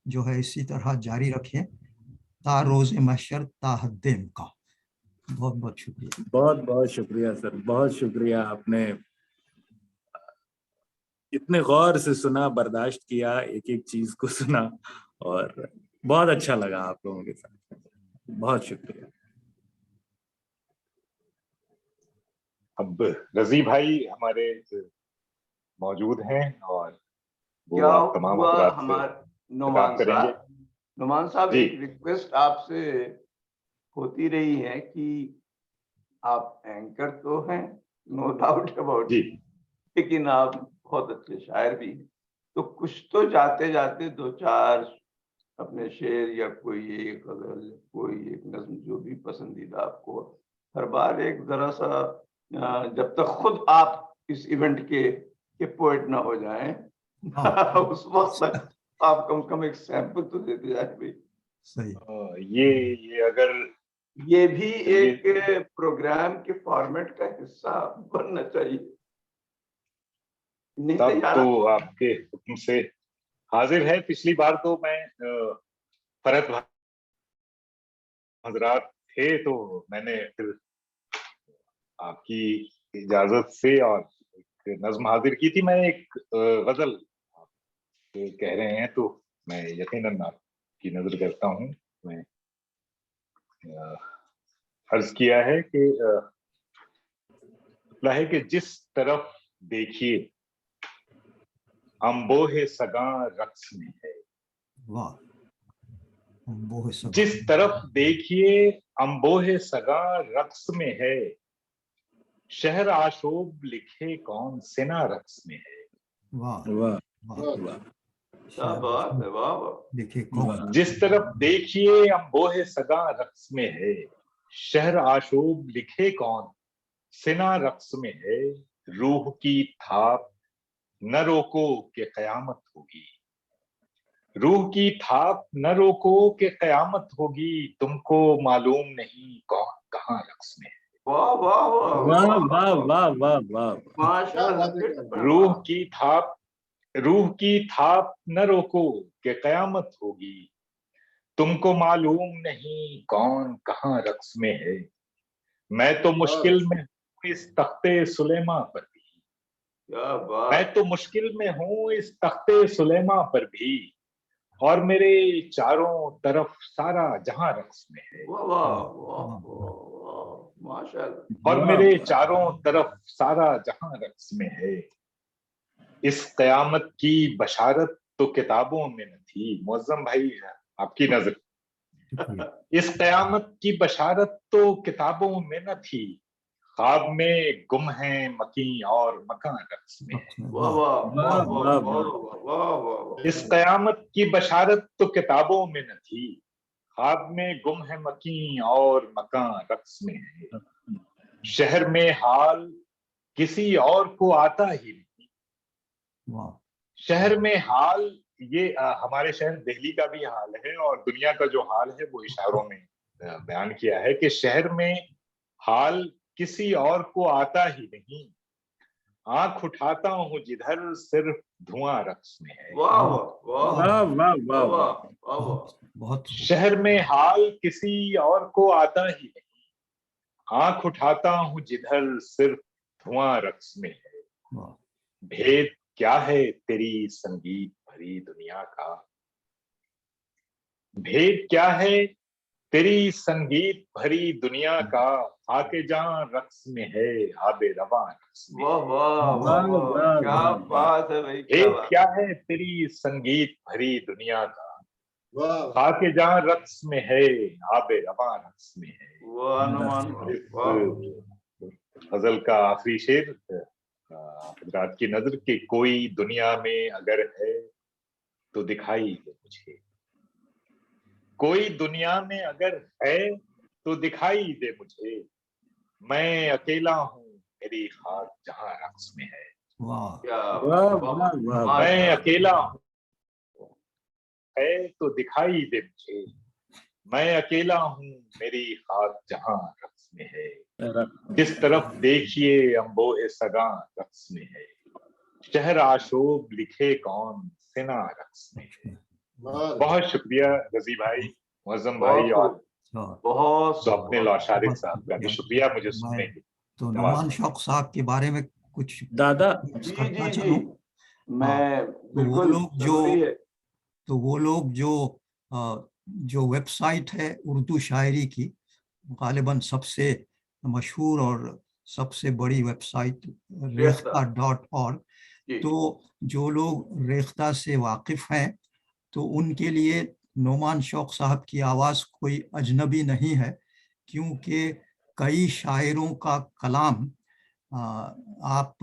जो है इसी तरह जारी रखें ता रोज़ महशर ता हद्दे इम्कान। बहुत बहुत शुक्रिया। बहुत बहुत शुक्रिया सर, बहुत शुक्रिया। आपने इतने गौर से सुना, बर्दाश्त किया, एक एक चीज को सुना और बहुत अच्छा लगा आप लोगों के साथ। बहुत शुक्रिया। अब रजी भाई हमारे मौजूद हैं और वो क्या आप तमाम हुआ हजरात से हमारे नुमान करेंगे। साहब? नुमान साहब, जी। एक रिक्वेस्ट आपसे होती रही है कि आप एंकर तो हैं, नो डाउट अबाउट जी, लेकिन आप बहुत अच्छे शायर भी हैं। तो कुछ तो जाते जाते दो चार अपने शेर या कोई एक गजल, कोई एक नज्म, जो भी पसंदीदा आपको, हर बार एक जरा सा जब तक खुद आप इस इवेंट के पोएट ना हो जाएं उस वक्त तक आप कम से कम एक सैंपल तो देते जाए भाई। सही। ये अगर ये भी एक प्रोग्राम के फॉर्मेट का हिस्सा बनना चाहिए। नहीं तब यार, तो आपके हुक्म से हाजिर है। पिछली बार तो मैं फरहत हजरात थे तो मैंने फिर आपकी इजाजत से और एक नज्म हाजिर की थी। मैं एक गजल कह रहे हैं तो मैं यकीनन आपकी नजर करता हूँ। मैं अर्ज किया है कि कि जिस तरफ देखिए अम्बोहे सगा रक्स में है। वाह, अम्बोहे सगा। जिस तरफ देखिए अम्बोहे सगा रक्स में है, शहर आशोब लिखे कौन सिना रक्स में है। वाह वाह वाह, वाह क्या बात है, वाह वाह। देखिए कौन। जिस तरफ देखिए अम्बोहे सगा रक्स में है, शहर आशोब लिखे कौन सिना रक्स में है। रूह की थाप न रोको के कयामत होगी, रूह की थाप न रोको के कयामत होगी। तुमको मालूम नहीं कौन कहाँ रक्स में है। वाह वाह वाह वाह वाह वाह वाह वाह। क्या माशाल्लाह। बात है, क्या बात है। रूह की थाप न रोको के कयामत होगी। तुमको मालूम नहीं कौन कहाँ रक्स में है। मैं तो मुश्किल में हूँ इस तख्ते सुलेमा पर भी, क्या बात। मैं तो मुश्किल में हूँ इस तख्ते सुलेमा पर भी, और मेरे चारों तरफ सारा जहां रक्स में है। वाह वाह वाह वाह वाह, माशाल्लाह। और मेरे चारों तरफ सारा जहां रक्स में है। इस कयामत की बशारत तो किताबों में न थी। मुअज्जम भाई, आपकी नजर। इस कयामत की बशारत तो किताबों में न थी। ख्वाब में गुम है मकी और मकान रक्स में है। वाह वाह वाह वाह वाह वाह वाह। इस कयामत की बशारत तो किताबों में न थी। ख्वाब में गुम है मकी और मकान रक्स में है। शहर में हाल किसी और को आता ही नहीं। शहर में हाल, ये हमारे शहर दिल्ली का भी हाल है और दुनिया का जो हाल है वो इशारों में बयान किया है कि शहर में हाल किसी और को आता ही नहीं। आंख उठाता हूं जिधर सिर्फ धुआं रक्स में है। वाह वाह वाह वाह वाह वाह। बहुत। शहर में हाल किसी और को आता ही नहीं। आंख उठाता हूं जिधर सिर्फ धुआं रक्स में है। भेद क्या है तेरी संगीत भरी दुनिया का, भेद क्या है तेरी संगीत भरी दुनिया का। आके जहां रक्स में है आबे रवा रक्स में। वाह वाह वाह वाह, क्या बात है भाई, क्या भेद बात। क्या है तेरी संगीत भरी दुनिया का। वाह आके जहां रक्स में है आबे रवा रक्स में है। वाह अनुमान, वाह। गजल का आखिरी शेर हजरात की नजर के, कोई दुनिया में अगर है तो दिखाई दे मुझे। कोई दुनिया में अगर है तो दिखाई दे मुझे। मैं अकेला हूँ मेरी खाक जहां रक्स में है। क्या वाह वाह वाह। मैं अकेला हूँ है तो दिखाई दे मुझे। मैं अकेला हूँ मेरी खाक जहां रक्स में है। जिस तरफ देखिए अम्बोहे सगा रक्स में है। शहर आशोब लिखे कौन सिना रक्स में है। बहुत शुक्रिया रजी भाई, मुअज्जम भाई और बहुत स्वप्निल और शारिक साहब का भी शुक्रिया मुझे सुनने के। तो नौमान शौक साहब के बारे में कुछ दादा करना चाहूं। मैं बिल्कुल, तो वो लोग जो वेबसाइट है उर्दू शायरी की, गालिबन सबसे मशहूर और सबसे बड़ी वेबसाइट रेख्ता.org, तो जो लोग रेख्ता से वाकिफ हैं तो उनके लिए नौमान शौक साहब की आवाज़ कोई अजनबी नहीं है, क्योंकि कई शायरों का कलाम आप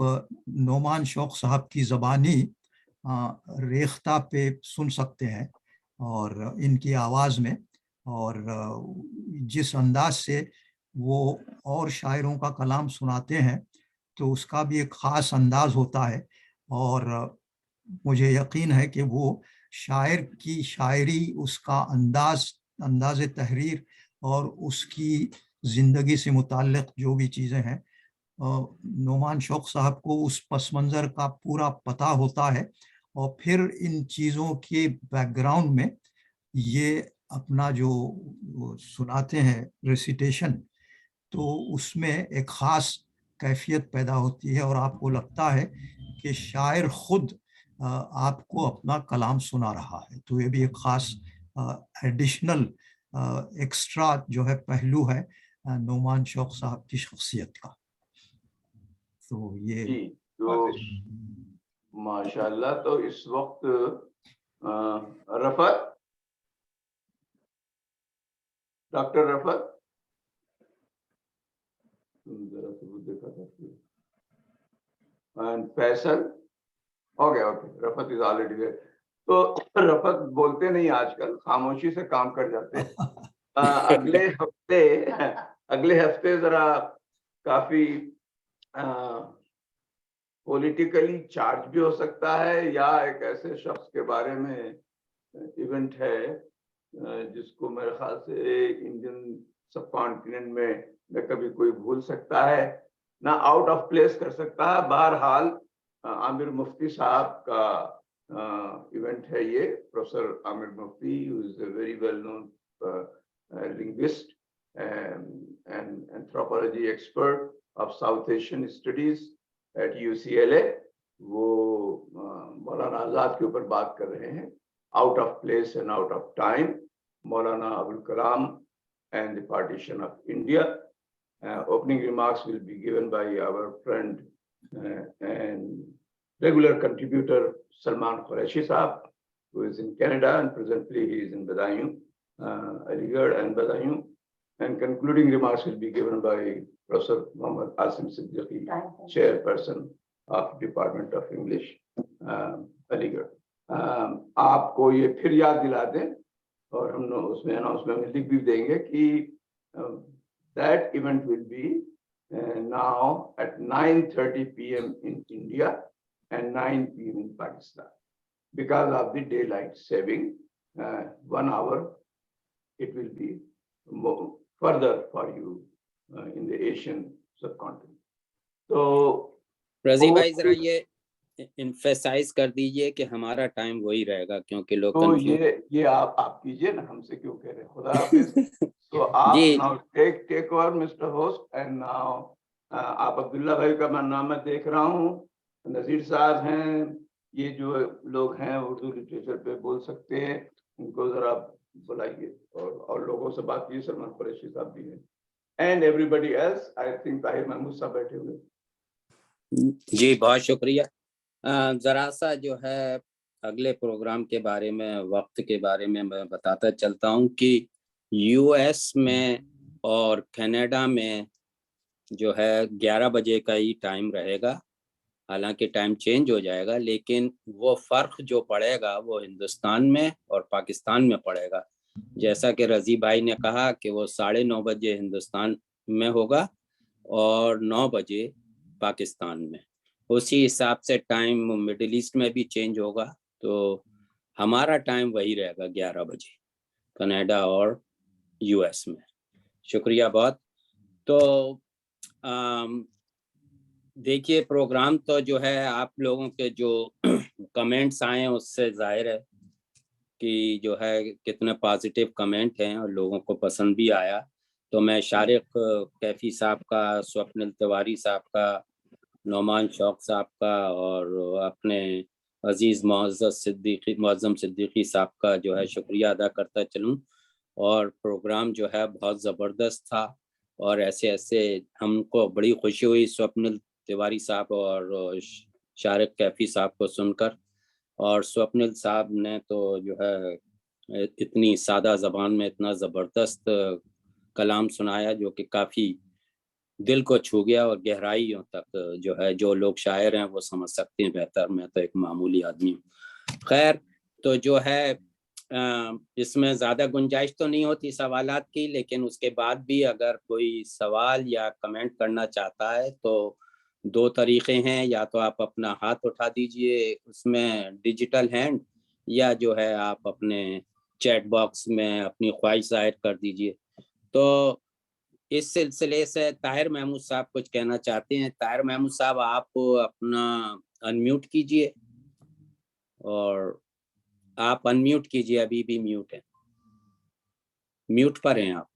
नौमान शौक साहब की ज़बानी रेख्ता पे सुन सकते हैं और इनकी आवाज़ में, और जिस अंदाज से वो और शायरों का कलाम सुनाते हैं तो उसका भी एक ख़ास अंदाज होता है। और मुझे यकीन है कि वो शायर की शायरी, उसका अंदाज तहरीर और उसकी ज़िंदगी से मुताल्लिक़ जो भी चीज़ें हैं, नौमान शौक साहब को उस पस मंज़र का पूरा पता होता है। और फिर इन चीज़ों के बैकग्राउंड में ये अपना जो सुनाते हैं रेसिटेशन, तो उसमें एक ख़ास कैफियत पैदा होती है और आपको लगता है कि शायर खुद आपको अपना कलाम सुना रहा है। तो ये भी एक खास एडिशनल एक्स्ट्रा जो है पहलू है नोमान शौक साहब की शख्सियत का। तो ये जी, तो माशाल्लाह। तो इस वक्त रफत, डॉक्टर रफत, जरा सबूत देखा था, and Faisal, okay Rafat is already there. तो रफत बोलते नहीं आजकल, खामोशी से काम कर जाते। अगले हफ्ते जरा काफी पॉलिटिकली चार्ज भी हो सकता है, या एक ऐसे शख्स के बारे में इवेंट है जिसको मेरे ख्याल से इंडियन सब कॉन्टिनेंट में न कभी कोई भूल सकता है ना आउट ऑफ प्लेस कर सकता है। बहरहाल आमिर मुफ्ती साहब का इवेंट है ये। Professor Aamir Mufti is a very well known linguist and anthropology expert of South Asian studies at UCLA. वो मौलाना आजाद के ऊपर बात कर रहे हैं, out of place and out of time, Maulana Abul Kalam and the partition of India. Opening remarks will be given by our friend and regular contributor Salman Qureshi Saab, who is in Canada and presently he is in Badaयूं, Aligarh and Badaयूं. And concluding remarks will be given by Professor Muhammad Asim Siddiqui, chairperson of Department of English, Aligarh. आपको ये फिर याद दिला दें और हम उसमें अनाउंसमेंट में लिख भी देंगे कि that event will be now at 9:30 p.m. in India and 9 p.m. in Pakistan. Because of the daylight saving, 1 hour it will be more further for you in the Asian subcontinent. So रजी भाई जरा ये इन्फेसाइज कर दीजिए कि हमारा टाइम वही रहेगा, क्योंकि लोग तो ये आप कीजिए ना, हमसे क्यों कह रहे हैं। खुदा हाफिज। तो आप now take over mister host and now आप अब्दुल्ला भाई का मैं नाम मैं देख रहा हूँ, नजीर साहब हैं, ये जो लोग हैं उर्दू लिटरेचर पे बोल सकते हैं, उनको जरा बुलाइए और लोगों से बात कीजिए। सलमान कुरैशी साहब भी हैं and everybody else. I think Tahir Mahmood साहब बैठे हुए। जी बहुत शुक्रिया। जरा सा जो है अगले प्रोग्राम के बारे में, वक्त के बारे में मैं बताता चलता हूँ कि यूएस में और कनाडा में जो है 11 बजे का ही टाइम रहेगा। हालांकि टाइम चेंज हो जाएगा, लेकिन वो फर्क जो पड़ेगा वो हिंदुस्तान में और पाकिस्तान में पड़ेगा। जैसा कि रजी भाई ने कहा कि वो 9:30 बजे हिंदुस्तान में होगा और 9 बजे पाकिस्तान में। उसी हिसाब से टाइम मिडिल ईस्ट में भी चेंज होगा, तो हमारा टाइम वही रहेगा 11 बजे कनाडा और यूएस में। शुक्रिया बहुत। तो देखिए प्रोग्राम तो जो है आप लोगों के जो कमेंट्स आए हैं उससे जाहिर है कि जो है कितने पॉजिटिव कमेंट हैं और लोगों को पसंद भी आया। तो मैं शारिक कैफी साहब का, स्वप्निल तिवारी साहब का, नौमान शौक साहब का और अपने अजीज़ मुअज़्ज़म सिद्दीकी साहब का जो है शुक्रिया अदा करता चलूँ। और प्रोग्राम जो है बहुत ज़बरदस्त था और ऐसे ऐसे हमको बड़ी खुशी हुई स्वप्निल तिवारी साहब और शारिक कैफी साहब को सुनकर। और स्वप्निल साहब ने तो जो है इतनी सादा ज़बान में इतना ज़बरदस्त कलाम सुनाया जो कि काफ़ी दिल को छू गया और गहराइयों तक जो है जो लोग शायर हैं वो समझ सकते हैं बेहतर, मैं तो एक मामूली आदमी हूँ। खैर, तो जो है इसमें ज़्यादा गुंजाइश तो नहीं होती सवालात की, लेकिन उसके बाद भी अगर कोई सवाल या कमेंट करना चाहता है तो 2 तरीक़े हैं, या तो आप अपना हाथ उठा दीजिए उसमें डिजिटल हैंड, या जो है आप अपने चैट बॉक्स में अपनी ख्वाहिश ज़ाहिर कर दीजिए। तो इस सिलसिले से ताहिर महमूद साहब कुछ कहना चाहते हैं। ताहिर महमूद साहब आप अपना अनम्यूट कीजिए, और आप अनम्यूट कीजिए, अभी भी म्यूट है, म्यूट पर हैं आप।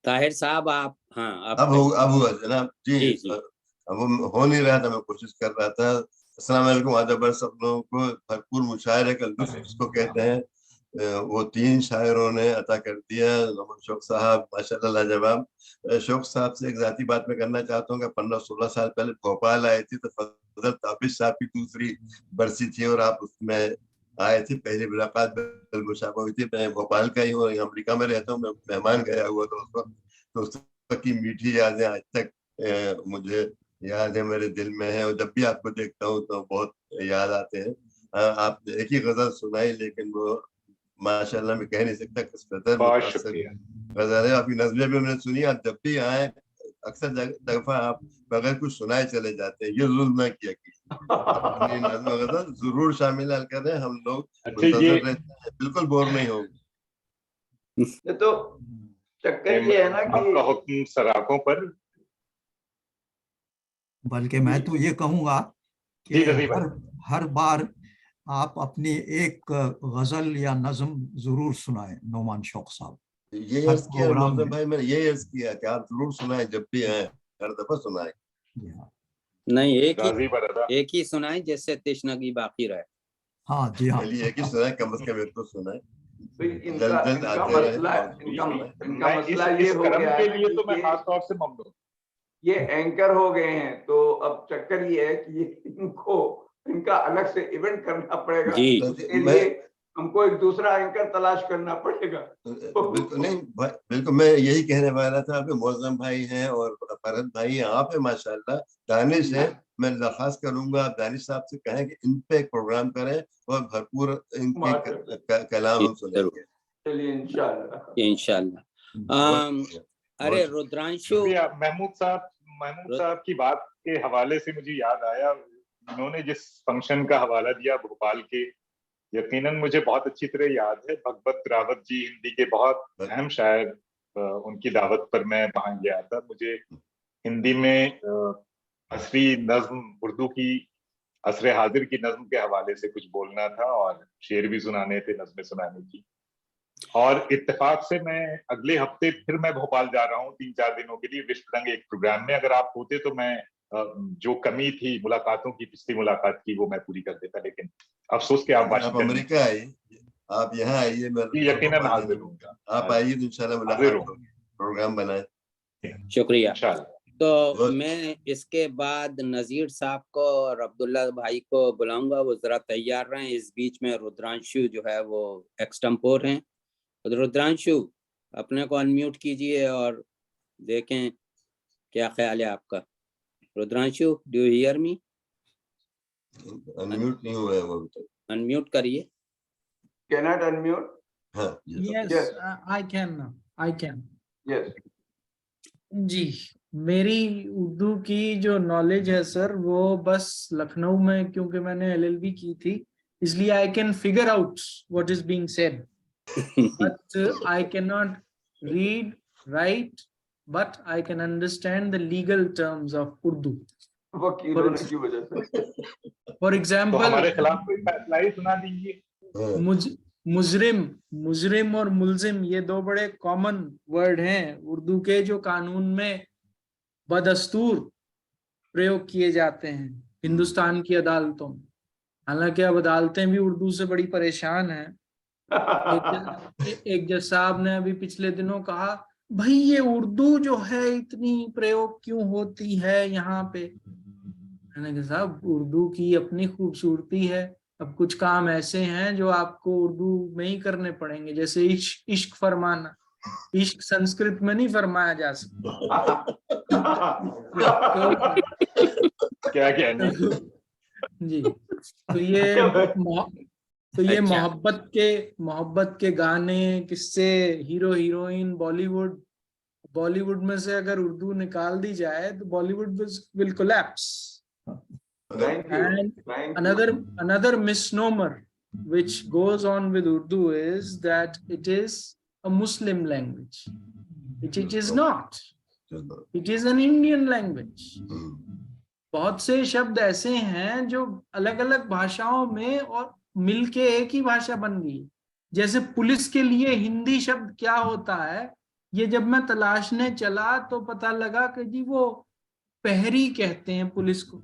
ताहिर साहब आप, हाँ आप अब हुआ जनाब जी, जी, जी। अब वो हो नहीं रहा था, मैं कोशिश कर रहा था। अस्सलाम वालेकुम, आदाब सब लोगों को। भरपूर मुशायरे का लुत्फ जिसको कहते हैं, वो 3 शायरों ने अता कर दिया। मोहम्मद शौक साहब माशाल्लाह लाजवाब। शौक साहब से एक जाती बात मैं करना चाहता हूँ कि 15-16 साल पहले भोपाल आए थे तो फजल ताबिश साहब की दूसरी बरसी थी और आप उसमें आए थे। पहली मुलाकात बिलमुशाबा हुई थी। मैं भोपाल का ही हूँ, अमेरिका में रहता हूँ, मैं मेहमान गया हुआ था उस वक्त। तो उस वक्त की मीठी यादें आज तक मुझे याद है, मेरे दिल में है, और जब भी आपको देखता हूँ तो बहुत याद आते हैं। आप एक ही गजल सुनाई, लेकिन वो माशाल्लाह मैं कह नहीं सकता किस कदर बहुत मुतासिर शुक्रिया। गजल है। आपकी नज़में भी मैंने सुनी। आप जब भी आए, अक्सर दफा आप बगैर कुछ सुनाए चले जाते हैं। ये जुल्म ना किया कीजिए, अपनी नज़्म गजल जरूर शामिल करें। हम लोग अच्छा, ये मुंतज़िर रहते हैं, बिल्कुल बोर नहीं होंगे। ये तो चक्कर ये है ना आपका कि हुक्म सराखों पर। बल्कि मैं तो ये कहूंगा कि जी नजीब भाई। हर बार आप अपनी एक गजल या नज्म जरूर सुनाएं नौमान शौक साहब, ये हर अर्ज किया प्रोग्राम मौजूद में। भाई, मैंने ये अर्ज किया कि आप जरूर सुनाएं, जब भी आए हर दफा सुनाएं। जी हाँ। नहीं, राजी बरदा। एक ही सुनाए जिससे तृष्णगी बाकी रहे। हाँ जी हाँ। चलिए एक ही सुनाएं, कम से कम एक तो सुनाएं। तो जल्द जल्द इनका आते रहे मसला और इनका सुनाएं। इनका मैं मसला ये इस हो कर्म गया के है लिए कि तो मैं खास तौर से ममनून। ये एंकर हो गए हैं, तो अब चक्कर ये है कि इनको इनका अलग से इवेंट करना पड़ेगा। जी। उसके मैं लिए हमको एक दूसरा एंकर तलाश करना पड़ेगा। बिल्कुल नहीं भाई, बिल्कुल मैं यही कहने वाला था। अभी मौजम भाई हैं और फरहत भाई हैं, आप हैं माशाल्लाह, दानिश है। मैं दरख्वास्त करूंगा आप दानिश साहब से कहें कि इन पे एक प्रोग्राम करें और भरपूर इनके कलाम हम सुनेंगे। चलिए इंशाल्लाह। इंशाल्लाह। अरे रुद्रांशु, शुक्रिया। महमूद साहब की बात के हवाले से मुझे याद आया, इन्होंने जिस फंक्शन का हवाला दिया भोपाल के, यकीनन मुझे बहुत अच्छी तरह याद है। भगवत रावत जी हिंदी के बहुत अहम शायर, उनकी दावत पर मैं वहां गया था। मुझे हिंदी में असरी नज्म, उर्दू की असरे हाजिर की नज्म के हवाले से कुछ बोलना था और शेर भी सुनाने थे, नज्में सुनाने थी। और इत्तेफाक से मैं अगले हफ्ते फिर मैं भोपाल जा रहा हूँ 3-4 दिनों के लिए विश्व रंग एक प्रोग्राम में। अगर आप होते तो मैं जो कमी थी मुलाकातों की, पिछली मुलाकात की, वो मैं पूरी कर देता, लेकिन अफसोस कि आप आप वाशिंगटन अमेरिका आइए, आप यहाँ आइए, मैं यकीनन हाजिर होगा। आप आइए तो इंशाल्लाह मुलाकात होगी, प्रोग्राम बनाए। शुक्रिया। इंशाल्लाह। तो मैं इसके बाद नजीर साहब को और अब्दुल्ला भाई को बुलाऊंगा, वो जरा तैयार रहें। इस बीच में रुद्रांशु जो है वो एक्सटेम्पोर हैं। तो रुद्रांशु अपने को अनम्यूट कीजिए और देखें क्या ख्याल है आपका। Rudrangshu, do you hear me? Unmute नहीं हुआ है वो अभी तक। अनम्यूट करिए। Can I unmute? हाँ Yes, I can. Yes. जी, मेरी उर्दू की जो नॉलेज है सर, वो बस लखनऊ में, क्योंकि मैंने एलएलबी की थी, इसलिए I can figure out what is being said, but I can not read, right, but I can understand the legal terms of Urdu. वकील होने की वजह से। फॉर तो एग्जाम्पल, हमारे खिलाफ कोई फैसला ही सुना दीजिए। मुजरिम और मुल्जिम, ये दो बड़े कॉमन वर्ड हैं उर्दू के, जो कानून में बदस्तूर प्रयोग किए जाते हैं हिंदुस्तान की अदालतों में। हालांकि अब अदालतें भी उर्दू से बड़ी परेशान हैं। एक जज साहब ने अभी पिछले दिनों कहा, भाई ये उर्दू जो है इतनी प्रयोग क्यों होती है यहाँ पे। मैंने कहा साहब, उर्दू की अपनी खूबसूरती है। अब कुछ काम ऐसे हैं जो आपको उर्दू में ही करने पड़ेंगे, जैसे इश्क फरमाना। इश्क संस्कृत में नहीं फरमाया जा सकता। क्या कहने जी, तो ये मोहब्बत के गाने, किस्से, हीरो हीरोइन, बॉलीवुड में से अगर उर्दू निकाल दी जाए तो Bollywood will collapse. And another misnomer which goes on with Urdu is that it is a Muslim language. It is not. It is an Indian language. बहुत से शब्द ऐसे हैं जो अलग अलग भाषाओं में और मिलके एक ही भाषा बन गई। जैसे पुलिस के लिए हिंदी शब्द क्या होता है, ये जब मैं तलाशने चला तो पता लगा कि जी वो पहरी कहते हैं पुलिस को।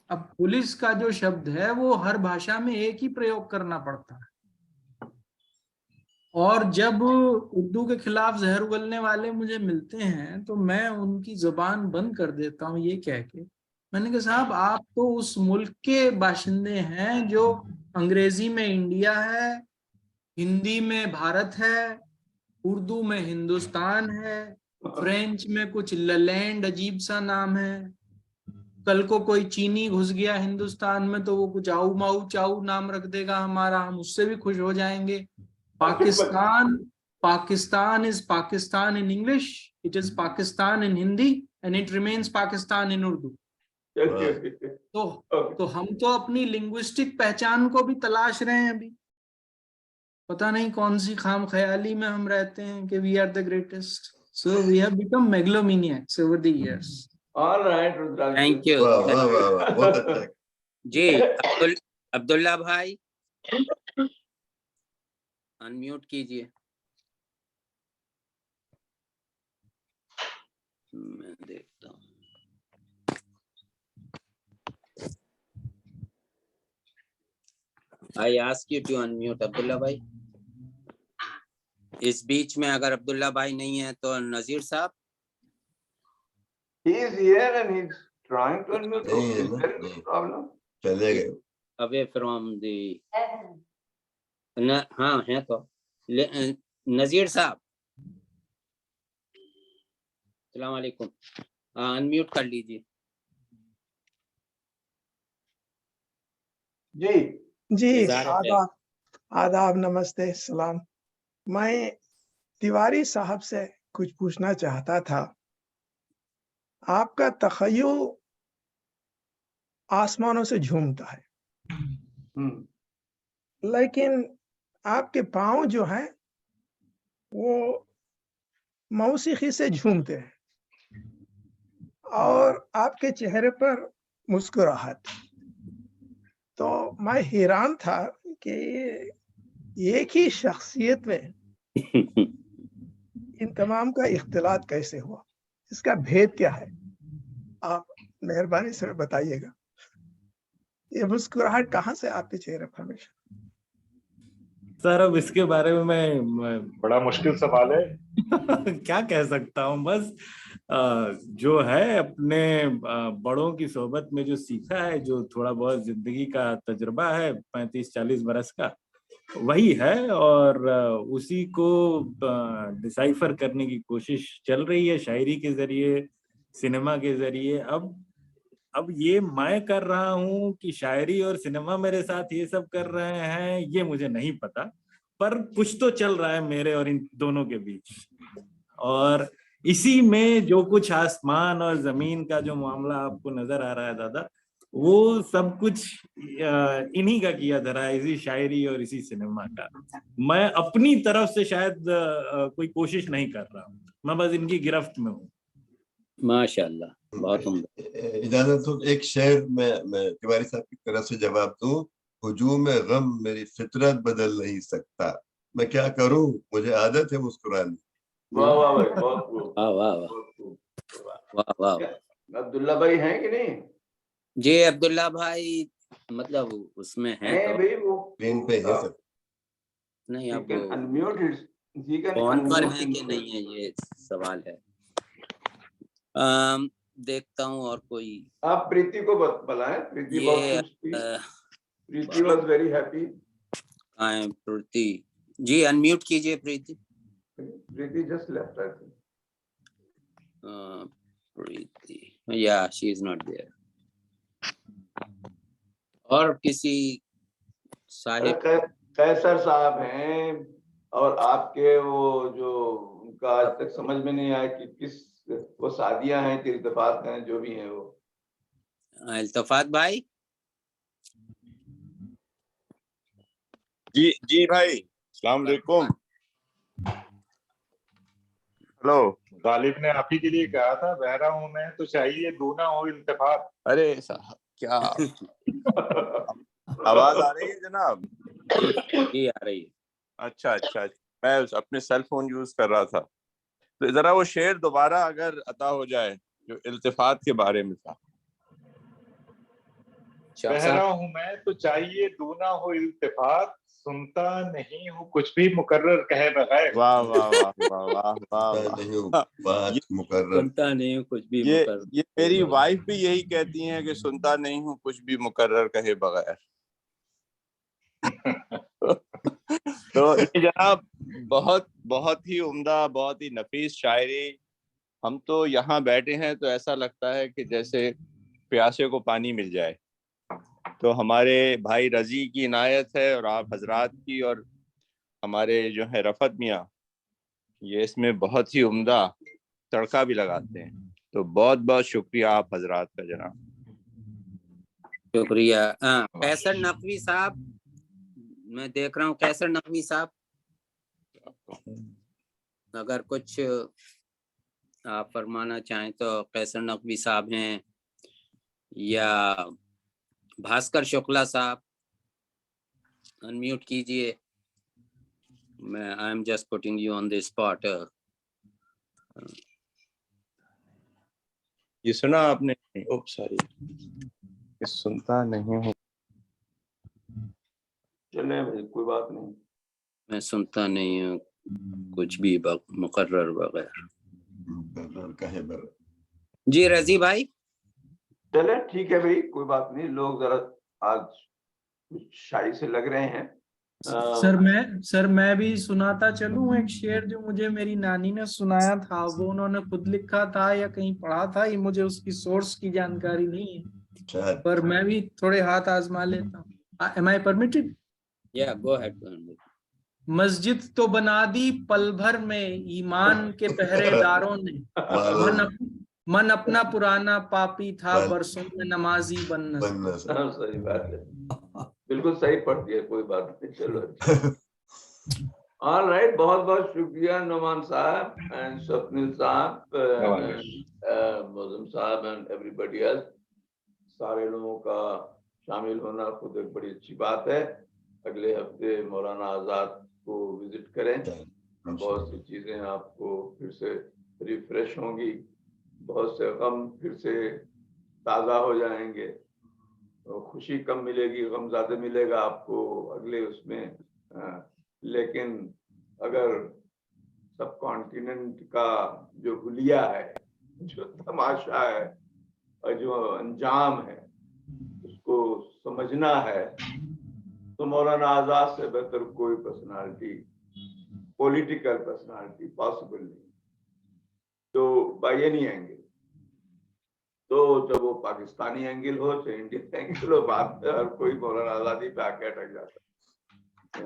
अब पुलिस का जो शब्द है वो हर भाषा में एक ही प्रयोग करना पड़ता है, और जब उर्दू के खिलाफ जहर उगलने वाले मुझे मिलते हैं तो मैं उनकी जुबान बंद कर देता हूँ ये कह के, मैंने कहा साहब आप तो उस मुल्क के बाशिंदे हैं जो अंग्रेजी में इंडिया है, हिंदी में भारत है, उर्दू में हिंदुस्तान है, फ्रेंच में कुछ ललैंड अजीब सा नाम है, कल को कोई चीनी घुस गया हिंदुस्तान में तो वो कुछ आऊ माऊ चाऊ नाम रख देगा हमारा, हम उससे भी खुश हो जाएंगे। Pakistan is Pakistan in English, it is Pakistan in Hindi, and it remains Pakistan in Urdu. तो हम तो अपनी लिंग्विस्टिक पहचान को भी तलाश रहे हैं अभी, पता नहीं कौन सी खाम ख्याली में हम रहते हैं कि we are the greatest. So we have become megalomaniacs over the years. All right, Rudraksha. Thank you. वाह वाह वाह वाह, बहुत अच्छा। जी अब्दुल्ला भाई अनम्यूट कीजिए। मैं देखता हूँ। I ask you to unmute Abdullah भाई। इस बीच में अगर अब्दुल्ला भाई नहीं है तो नजीर साहब। He is here and he's trying to unmute. नहीं, Is there नहीं। any problem? चले गए। Away from the हाँ है तो नजीर साहब अस्सलाम वालेकुम, अनम्यूट कर लीजिए। जी आदाब आदाब, नमस्ते, सलाम। मैं तिवारी साहब से कुछ पूछना चाहता था। आपका तखय्युल आसमानों से झूमता है, लेकिन आपके पाँव जो हैं वो मौसीकी से झूमते हैं और आपके चेहरे पर मुस्कुराहट। तो मैं हैरान था कि एक ही शख्सियत में इन तमाम का इख्तिलात कैसे हुआ, इसका भेद क्या है? आप मेहरबानी से बताइएगा। ये मुस्कुराहट कहाँ से आपके चेहरे पर हमेशा? सर अब इसके बारे में मैं बड़ा मुश्किल सवाल है। क्या कह सकता हूँ, बस जो है अपने बड़ों की सोहबत में जो सीखा है, जो थोड़ा बहुत जिंदगी का तजुर्बा है 35-40 बरस का, वही है, और उसी को डिसाइफर करने की कोशिश चल रही है शायरी के जरिए, सिनेमा के जरिए। अब ये मैं कर रहा हूँ कि शायरी और सिनेमा मेरे साथ ये सब कर रहे हैं, ये मुझे नहीं पता, पर कुछ तो चल रहा है मेरे और इन दोनों के बीच। और इसी में जो कुछ आसमान और जमीन का जो मामला आपको नजर आ रहा है दादा, वो सब कुछ इन्हीं का किया धरा है, इसी शायरी और इसी सिनेमा का। मैं अपनी तरफ से शायद कोई कोशिश नहीं कर रहा हूँ, मैं बस इनकी गिरफ्त में हूँ। माशाल्लाह, बहुत उम्दा। इजाजत हो एक शेर मैं तिवारी साहब की तरफ से जवाब दूं। हुजूम गम मेरी फितरत बदल नहीं सकता, मैं क्या करूं, मुझे आदत है मुस्कुराने। वाह वाह भाई, बहुत खूब। वाह वाह वाह वाह वाह। अब्दुल्ला भाई हैं कि नहीं? जी अब्दुल्ला भाई मतलब उसमें है तो भाई वो स्क्रीन पे है सर। नहीं, अब फोन पर है कि नहीं है ये सवाल है। देखता हूँ और कोई। आप प्रीति को बुलाएं। प्रीति बहुत खुश थी। Preeti was very happy. Preeti ji unmute कीजिए। Preeti just left I think. Preeti या शी इज नॉट देयर। और किसी साहिब कैसर साहब हैं, और आपके वो जो उनका आज तक समझ में नहीं आया कि किस वो सादियां हैं कि इल्तिफात हैं, जो भी हैं वो। इल्तिफात भाई। जी भाई, अस्सलाम वालेकुम। हेलो। गालिब ने आप ही के लिए कहा था, बहरा हूं मैं तो चाहिए दूना हो इल्तिफात। अरे साहब क्या आवाज आ रही है जनाब? जी आ रही है। अच्छा, मैं अपने सेल फोन यूज कर रहा था, तो जरा वो शेर दोबारा अगर अता हो जाए जो इल्तिफात के बारे में था। बहरा हूँ मैं तो चाहिए दूना हो इल्तिफात, सुनता नहीं हूँ कुछ भी मुकर्रर कहे बगैर। वाह वाह वाह वाह वाह वाह नहीं वाह। बात मुकर्रर। सुनता नहीं हूँ कुछ भी ये मुकर्रर। मेरी वाइफ भी यही कहती हैं कि सुनता नहीं हूँ कुछ भी मुकर्रर कहे बगैर। तो ये जनाब बहुत बहुत ही उम्दा, बहुत ही नफीस शायरी। हम तो यहाँ बैठे हैं तो ऐसा लगता है कि जैसे प्यासे को पानी मिल जाए। तो हमारे भाई रजी की इनायत है और आप हजरात की, और हमारे जो है रफत मियाँ, ये इसमें बहुत ही उम्दा तड़का भी लगाते हैं। तो बहुत बहुत शुक्रिया आप हजरात का जनाब। शुक्रिया। कैसर नकवी साहब, मैं देख रहा हूँ कैसर नकवी साहब, अगर कुछ आप फरमाना चाहें तो कैसर नकवी साहब हैं या भास्कर शुक्ला साहब, अनम्यूट कीजिए। मैं I am just putting you on the spot. ये सुना आपने? ओह सॉरी, सुनता नहीं हूँ। चले भाई, कोई बात नहीं। मैं सुनता नहीं हूँ कुछ भी मुकर्रर बगैर। मुकर्रर कहे बगैर। जी रजी भाई। चले ठीक है भाई, कोई बात नहीं। लोग जरा आज कुछ शाही से लग रहे हैं। सर मैं भी सुनाता चलूं एक शेर जो मुझे मेरी नानी ने सुनाया था। वो उन्होंने खुद लिखा था या कहीं पढ़ा था, ये मुझे उसकी सोर्स की जानकारी नहीं है, पर मैं भी थोड़े हाथ आजमा लेता हूँ। एम आई परमिटेड? या गो अहेड। मस्जिद तो बना दी पल भर में ईमान के पहरेदारों ने, मन अपना पुराना पापी था बरसों में नमाजी बनना। सही बात है, बिल्कुल सही पढ़ दिया, कोई बात नहीं। चलो ऑल राइट, बहुत बहुत शुक्रिया नोमान साहब एंड स्वप्निल साहब, मौजम साहब एंड एवरीबॉडी एल्स। सारे लोगों का शामिल होना खुद एक बड़ी अच्छी बात है। अगले हफ्ते मौलाना आजाद को विजिट करें, बहुत सी चीजें आपको फिर से रिफ्रेश होंगी, बहुत से गम फिर से ताज़ा हो जाएंगे। तो खुशी कम मिलेगी, गम ज्यादा मिलेगा आपको अगले उसमें। लेकिन अगर सब कॉन्टिनेंट का जो हुलिया है, जो तमाशा है और जो अंजाम है, उसको समझना है, तो मौलाना आजाद से बेहतर कोई पर्सनालिटी, पॉलिटिकल पर्सनालिटी पॉसिबल नहीं। तो बाय एनी एंगल, तो जब वो पाकिस्तानी एंगल हो चाहे इंडियन एंगल हो, बात हर कोई मौलाना आजादी पे आके अटक जाता है।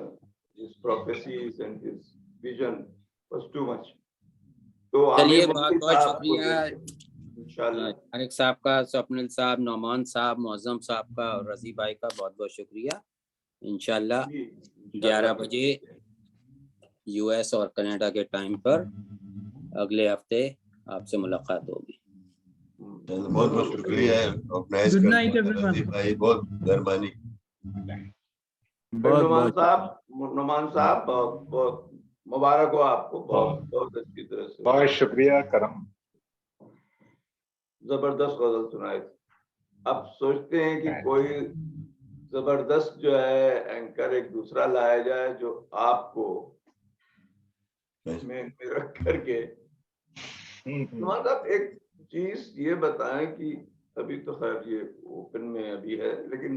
His prophecies and his vision was too much. तो चलिए बहुत बहुत शुक्रिया तारिक साहब का, स्वप्निल साहब, नौमान साहब, मौजम साहब का और रजी भाई का बहुत बहुत शुक्रिया। इंशाल्लाह 11 बजे यूएस और कनाडा के टाइम पर अगले हफ्ते आपसे मुलाकात होगी। बहुत बहुत शुक्रिया। Good night everyone. भाई बहुत मेहरबानी। नुमान साहब बहुत बहुत मुबारक हो आपको, बहुत बहुत अच्छी तरह से। बहुत शुक्रिया करम। जबरदस्त गजल सुनाई। अब सोचते हैं कि कोई जबरदस्त जो है एंकर एक दूसरा लाया जाए जो आपको में रख करके। नुमान साहब एक चीज ये बताएं कि अभी तो खैर ये ओपन में अभी है, लेकिन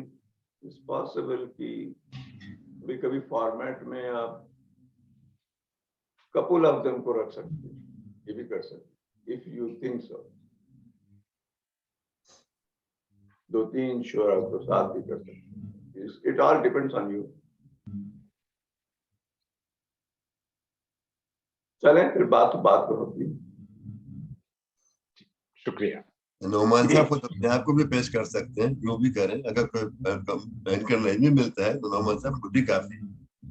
इट्स पॉसिबल कि कभी कभी फॉर्मेट में आप कपुल ऑफ देम को रख सकते हैं, ये भी कर सकते if you think so. 2-3 sure तो साथ भी कर सकते। It all depends on you. चलें फिर बात पर होती है। शुक्रिया। नोमान साहब को अपने आप को भी पेश कर सकते हैं, जो भी करें। अगर कोई एंकर नहीं भी मिलता है तो नोमान साहब खुद ही काफी।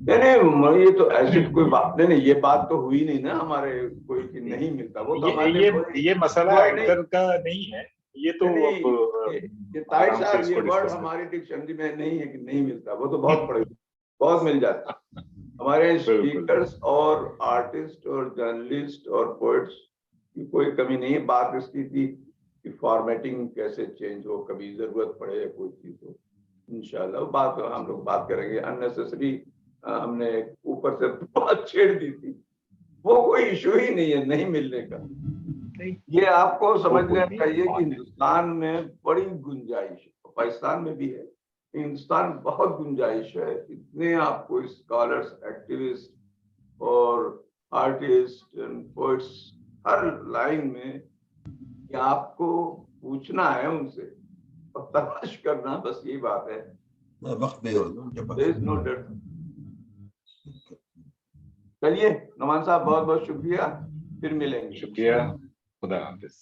नहीं, ये तो ऐसी कोई बात नहीं, ये बात तो हुई नहीं ना हमारे कोई कि नहीं मिलता। वो तो ये मसला एंकर का नहीं है, ये तो तारिक साहब ये वर्ड हमारी डिक्शनरी में नहीं है कि नहीं मिलता, वो तो बहुत पड़े, बहुत मिल जाता। हमारे बिल्कुल। स्पीकर्स और आर्टिस्ट और जर्नलिस्ट और पोइट्स की कोई कमी नहीं है। बात इसकी थी कि फॉर्मेटिंग कैसे चेंज हो, कभी जरूरत पड़े या कोई चीज हो, इंशाल्लाह बात हम लोग बात करेंगे। अननेसेसरी हमने ऊपर से बात छेड़ दी थी, वो कोई इशू ही नहीं है नहीं मिलने का। ये आपको समझ लेना चाहिए कि हिंदुस्तान में बड़ी गुंजाइश, पाकिस्तान में भी है, हिंदुस्तान बहुत गुंजाइश है। इतने आपको स्कॉलर्स, एक्टिविस्ट और artist and poets her line में, कि आपको पूछना है उनसे और तलाश करना, बस यही बात है। वक्त नहीं होगा। There is no doubt। चलिए नमान साहब बहुत बहुत शुक्रिया, फिर मिलेंगे। शुक्रिया, खुदा हाफिज।